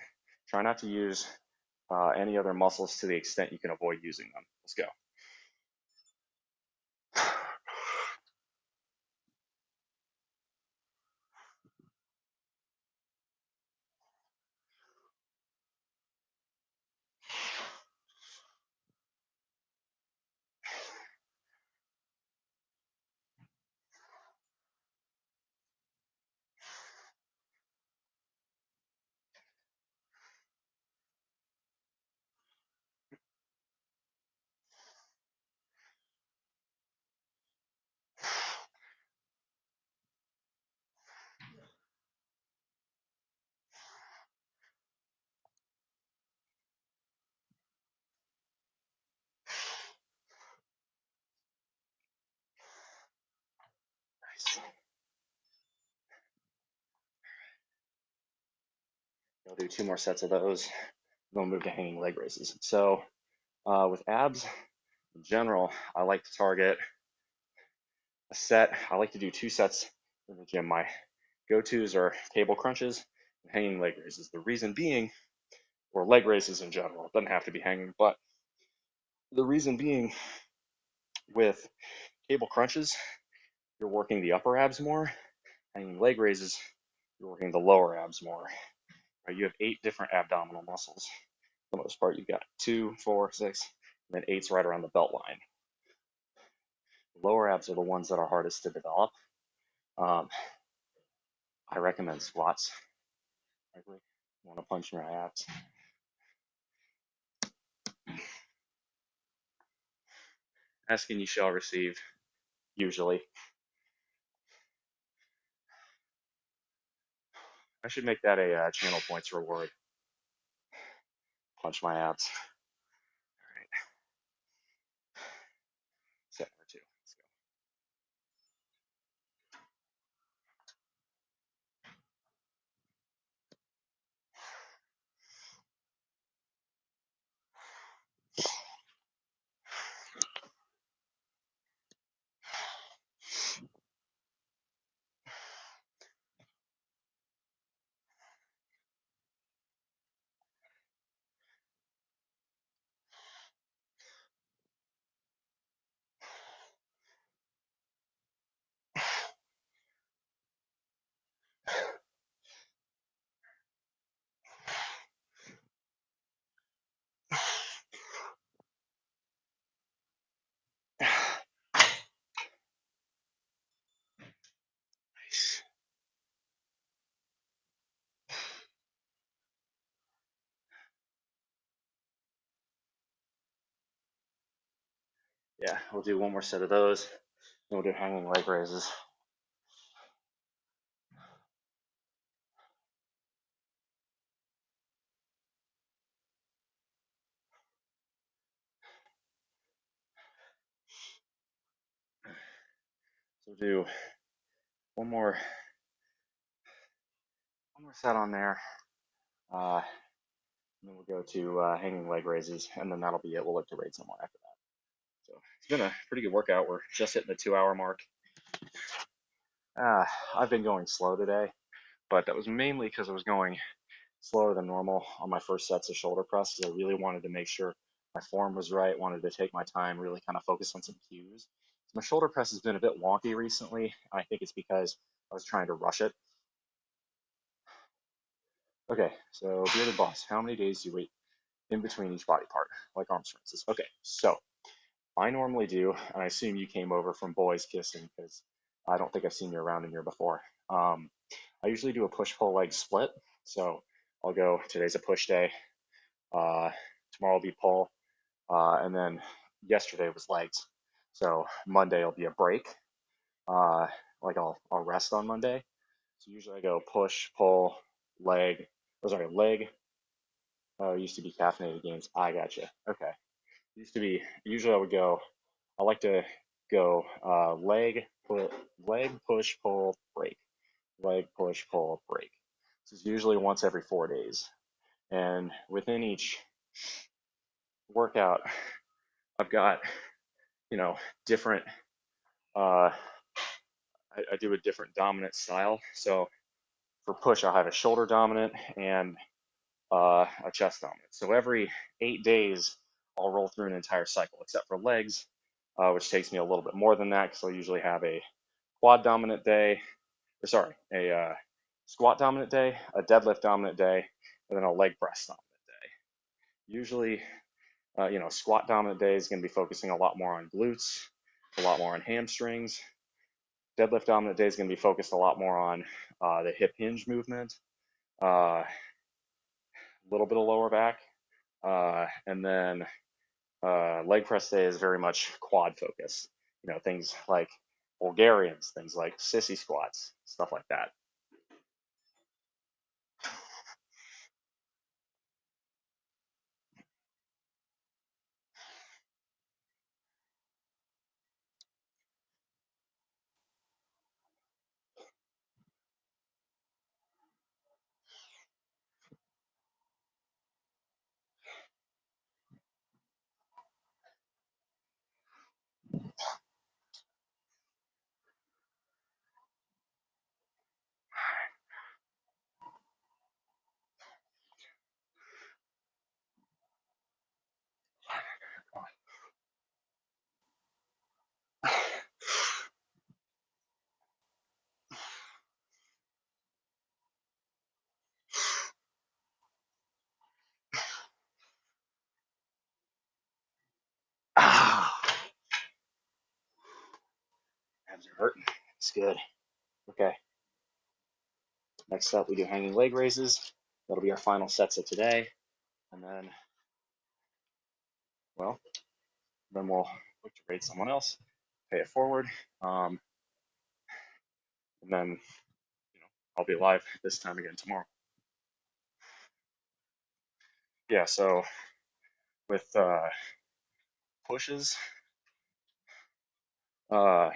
Speaker 1: Try not to use any other muscles to the extent you can avoid using them. Let's go. I'll do 2 more sets of those. Then we'll move to hanging leg raises. So with abs in general, I like to target a set. I like to do 2 sets in the gym. My go-tos are cable crunches and hanging leg raises. The reason being, or leg raises in general, it doesn't have to be hanging, but the reason being with cable crunches, you're working the upper abs more. Hanging leg raises, you're working the lower abs more. Right? You have 8 different abdominal muscles. For the most part, you've got 2, 4, 6, and then eight's right around the belt line. The lower abs are the ones that are hardest to develop. Um, I recommend squats. Frankly, you want to punch in your abs. Ask and you shall receive, usually. I should make that a channel points reward. Punch my abs. All right, set number 2. Let's go. Nice. Yeah, we'll do 1 more set of those. Then we'll do hanging leg raises. So we'll do one more set on there. And then we'll go to hanging leg raises, and then that'll be it. We'll look to raise some more after that. So it's been a pretty good workout. We're just hitting the 2 hour mark. I've been going slow today, but that was mainly because I was going slower than normal on my first sets of shoulder press because I really wanted to make sure my form was right, wanted to take my time, really kind of focus on some cues. So my shoulder press has been a bit wonky recently. I think it's because I was trying to rush it. Okay, so bearded boss, how many days do you wait in between each body part, like arms, for instance? Okay, so I normally do, and I assume you came over from boys kissing because I don't think I've seen you around in here before. I usually do a push-pull leg split. So I'll go, today's a push day, tomorrow will be pull, and then yesterday was legs. So Monday will be a break. Uh, like I'll rest on Monday. So usually I go push, pull, leg, or sorry, leg. Oh, it used to be caffeinated games. I gotcha. Okay. Used to be, usually I would go, I like to go leg, push, pull, break. Leg, push, pull, break. This is usually once every 4 days. And within each workout, I've got, different, uh, I do a different dominant style. So for push, I'll have a shoulder dominant and a chest dominant. So every 8 days, I'll roll through an entire cycle, except for legs, which takes me a little bit more than that because I'll usually have a quad dominant day, or sorry, a squat dominant day, a deadlift dominant day, and then a leg press dominant day. Usually, squat dominant day is going to be focusing a lot more on glutes, a lot more on hamstrings. Deadlift dominant day is going to be focused a lot more on the hip hinge movement, a little bit of lower back, and then leg press day is very much quad focused. Things like Bulgarians, things like sissy squats, stuff like that. abs are hurting. It's good. Okay. Next up, we do hanging leg raises. That'll be our final sets of today. And then, well, then we'll look to rate someone else, pay it forward. Um, and then, I'll be live this time again tomorrow. Yeah, so with pushes, uh,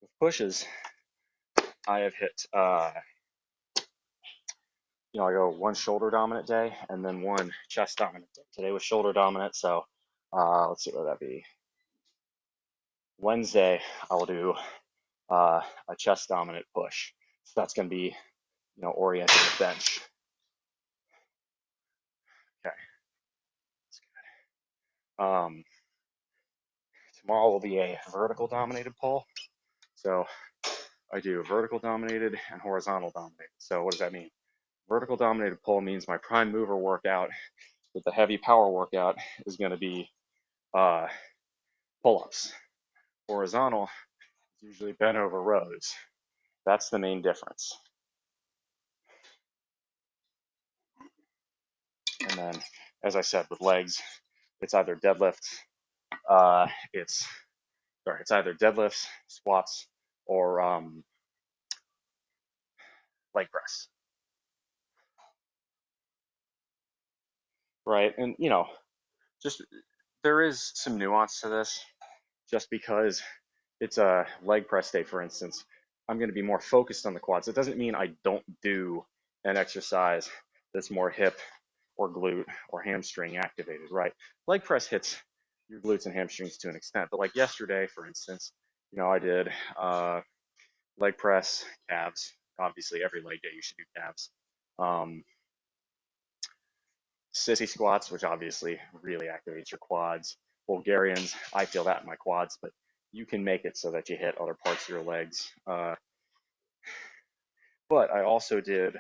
Speaker 1: with pushes, I have hit, I go one shoulder dominant day and then one chest dominant day. Today was shoulder dominant, so let's see what that be. Wednesday, I'll do a chest dominant push. So that's going to be, oriented at bench. Okay. Tomorrow will be a vertical dominated pull. So I do vertical dominated and horizontal dominated. So what does that mean? Vertical dominated pull means my prime mover workout with the heavy power workout is going to be pull-ups. Horizontal is usually bent over rows. That's the main difference. And then, as I said, with legs, it's either it's either deadlifts, squats, or leg press, right? And just there is some nuance to this. Just because it's a leg press day, for instance, I'm going to be more focused on the quads. It doesn't mean I don't do an exercise that's more hip or glute or hamstring activated, right? Leg press hits your glutes and hamstrings to an extent, but like yesterday, for instance, I did leg press, calves. Obviously, every leg day you should do calves. Um, Sissy squats, which obviously really activates your quads. Bulgarians, I feel that in my quads, but you can make it so that you hit other parts of your legs. But I also did,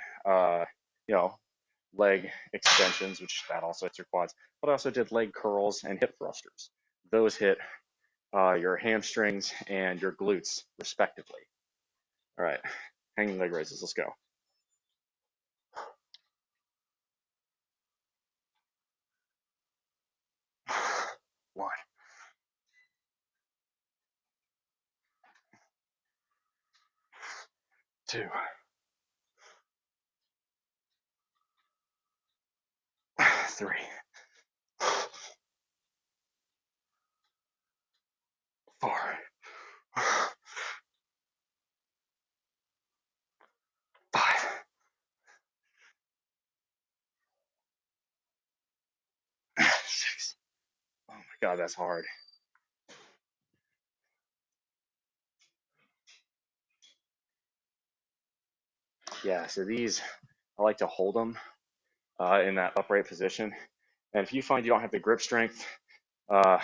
Speaker 1: leg extensions, which that also hits your quads. But I also did leg curls and hip thrusters. Those hit your hamstrings and your glutes, respectively. All right, hanging leg raises. Let's go. One, two, three, 4, 5, 6. Oh my God, that's hard. Yeah, so these, I like to hold them in that upright position. And if you find you don't have the grip strength, uh,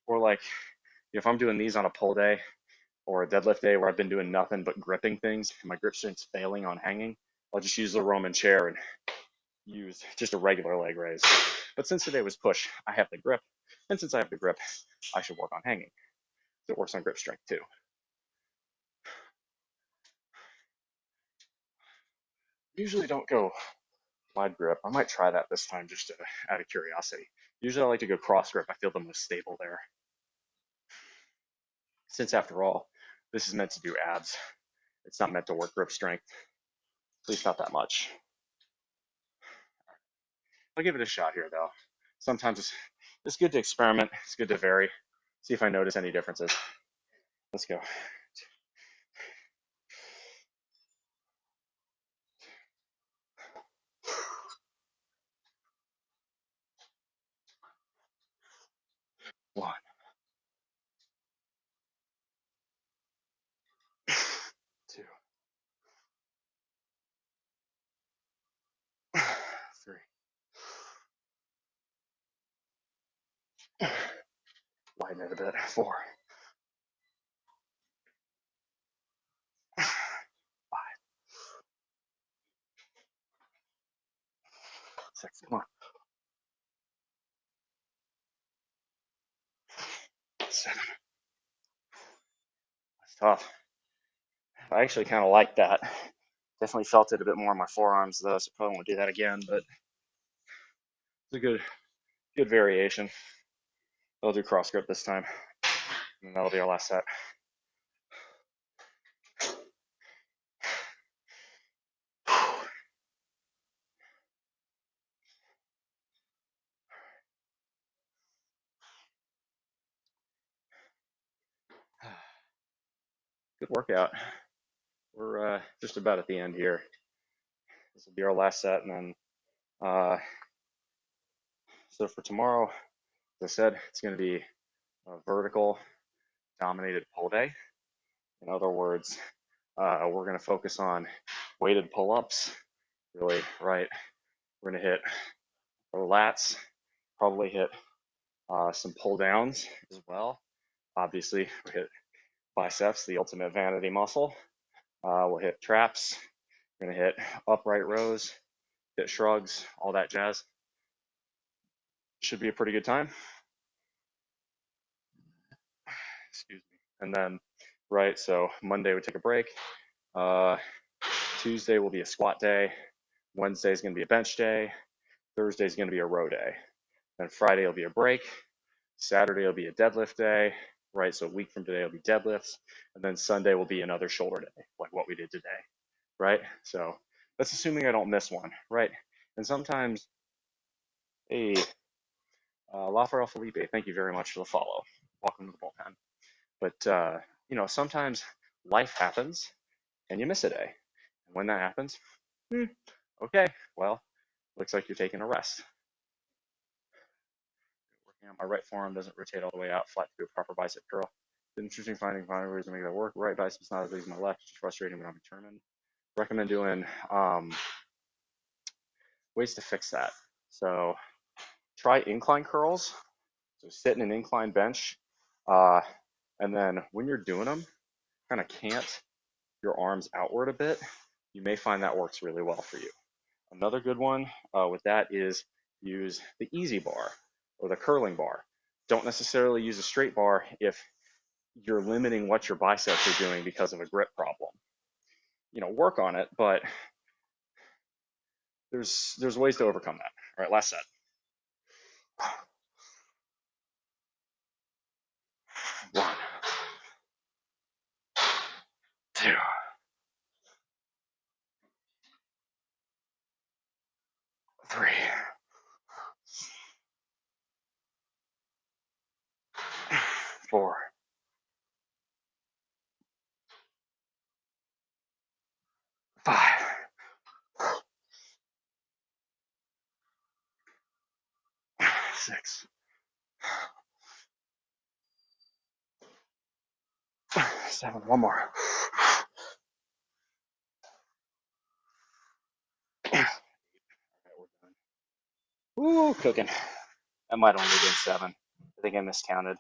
Speaker 1: or like if I'm doing these on a pull day or a deadlift day where I've been doing nothing but gripping things and my grip strength's failing on hanging, I'll just use the Roman chair and use just a regular leg raise. But since today was push, I have the grip. And since I have the grip, I should work on hanging. It works on grip strength too. Usually don't go wide grip. I might try that this time just out of curiosity. Usually I like to go cross grip. I feel the most stable there. Since after all, this is meant to do abs. It's not meant to work grip strength, at least not that much. I'll give it a shot here though. Sometimes it's good to experiment. It's good to vary. See if I notice any differences. Let's go. 1, 2, 3. Widen it a bit. 4, 5, 6. Come on. 7. That's tough. I actually kind of like that. Definitely felt it a bit more on my forearms though, so probably won't do that again, but it's a good variation. I'll do cross grip this time, and that'll be our last set. Good workout. We're just about at the end here. This will be our last set, and then so for tomorrow, as I said, it's going to be a vertical dominated pull day. In other words, we're going to focus on weighted pull-ups, really, right? We're going to hit our lats, probably hit some pull downs as well. Obviously, we hit biceps, the ultimate vanity muscle. We'll hit traps. We're going to hit upright rows, hit shrugs, all that jazz. Should be a pretty good time. Excuse me. And then, right, so Monday we take a break. Tuesday will be a squat day. Wednesday is going to be a bench day. Thursday is going to be a row day. Then Friday will be a break. Saturday will be a deadlift day, right? So a week from today will be deadlifts. And then Sunday will be another shoulder day, like what we did today, right? So that's assuming I don't miss one, right? And sometimes, hey, Rafael Felipe, thank you very much for the follow. Welcome to the bullpen. But, sometimes life happens and you miss a day. And when that happens, okay, well, looks like you're taking a rest. Working out my right forearm doesn't rotate all the way out flat to do a proper bicep curl. It's interesting finding ways to make that work. Right bicep's not as big as my left, it's just frustrating when I'm determined. Recommend doing ways to fix that. So try incline curls. So sit in an incline bench, and then when you're doing them, kind of cant your arms outward a bit. You may find that works really well for you. Another good one with that is use the easy bar or the curling bar. Don't necessarily use a straight bar if you're limiting what your biceps are doing because of a grip problem. Work on it, but there's ways to overcome that. All right, last set. 1, 2, 3, 4, 5, 6, 7. One more. Okay, we're done. Ooh, cooking. That might only have been 7. I think I miscounted.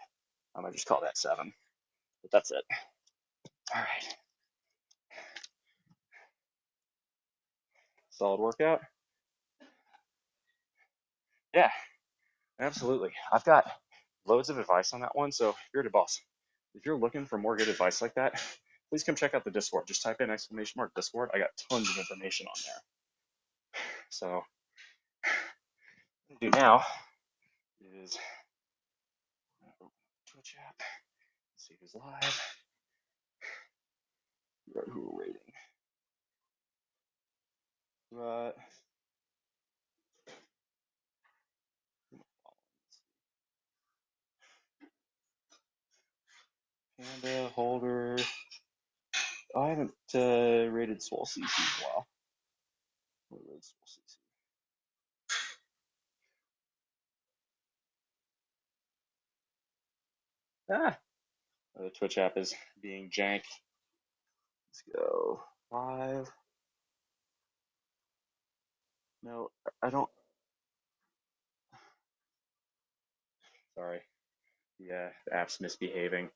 Speaker 1: I'm gonna just call that 7. But that's it. All right. Solid workout. Yeah, absolutely. I've got loads of advice on that one. So if you're the boss, if you're looking for more good advice like that, please come check out the Discord. Just type in !Discord. I got tons of information on there. So what I do now is Twitch app. Let's see who's live. Who we're rating. Panda holder. Oh, I haven't rated Swole CC in a while. Rated Swole CC. The Twitch app is being jank. Let's go. 5. No, I don't. Sorry. Yeah, the app's misbehaving.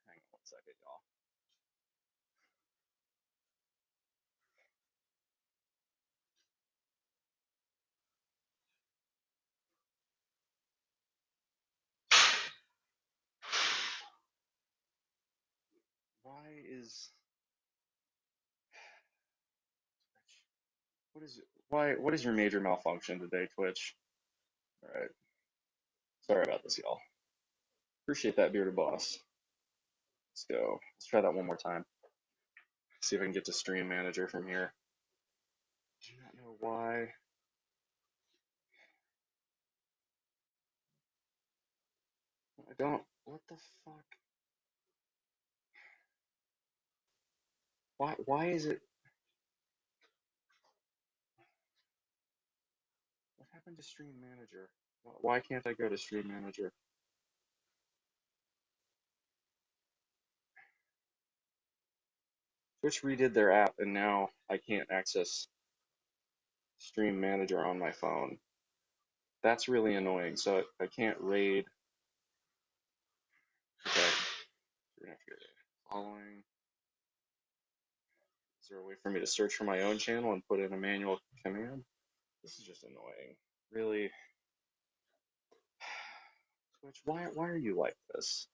Speaker 1: Hang on 1 second, y'all. why is what is your major malfunction today, Twitch? All right, sorry about this, y'all. Appreciate that, bearded boss. Let's go. Let's try that one more time. See if I can get to Stream Manager from here. Do not know why. I don't. What the fuck? Why is it? What happened to Stream Manager? Why can't I go to Stream Manager? Twitch redid their app and now I can't access Stream Manager on my phone. That's really annoying. So I can't raid. Okay. You're gonna have to go following. Is there a way for me to search for my own channel and put in a manual command? This is just annoying. Really? Twitch, why are you like this?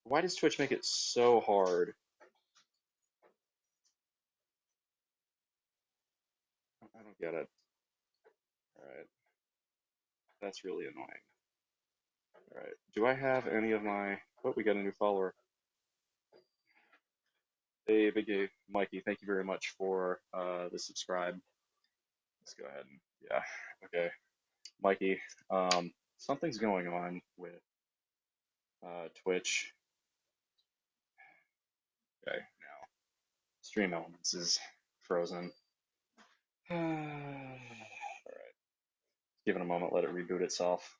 Speaker 1: Why does Twitch make it so hard? I don't get it. Alright. That's really annoying. Alright. Do I have any of my... Oh, we got a new follower. Hey, Big A, Mikey, thank you very much for the subscribe. Let's go ahead and... Yeah. Okay. Mikey, something's going on with Twitch. Okay, now Stream Elements is frozen. Alright. Give it a moment, let it reboot itself.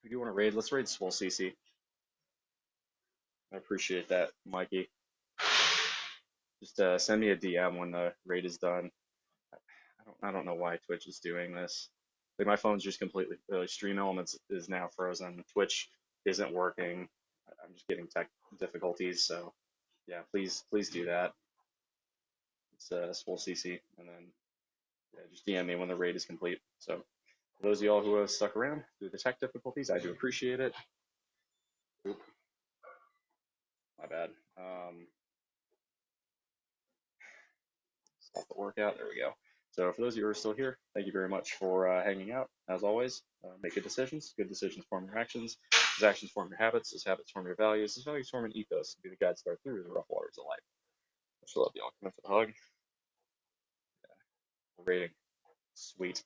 Speaker 1: If you want to raid, let's raid Swole CC. I appreciate that, Mikey. Just send me a DM when the raid is done. I don't know why Twitch is doing this. Like my phone's just completely Stream Elements is now frozen. Twitch isn't working. I'm just getting tech difficulties. So yeah, please do that. It's Swole CC, and then yeah, just DM me when the raid is complete. So for those of y'all who have stuck around through the tech difficulties, I do appreciate it. Oop, my bad. Stop the workout. There we go. So for those of you who are still here, thank you very much for hanging out. As always, make good decisions. Good decisions form your actions. As actions form your habits. As habits form your values. As values form an ethos. Be the guide star through the rough waters of life. Much love, y'all. Come in for the hug. Rating. Sweet.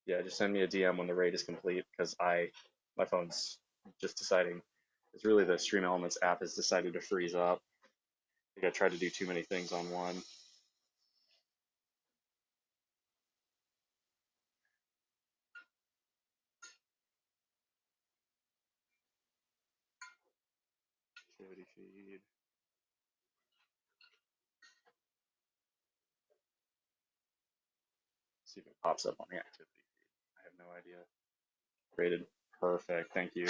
Speaker 1: Yeah, just send me a DM when the raid is complete because my phone's just deciding. It's really the Stream Elements app has decided to freeze up. I think I tried to do too many things on one. Activity feed. See if it pops up on the activity feed. I have no idea. Rated. Perfect. Thank you.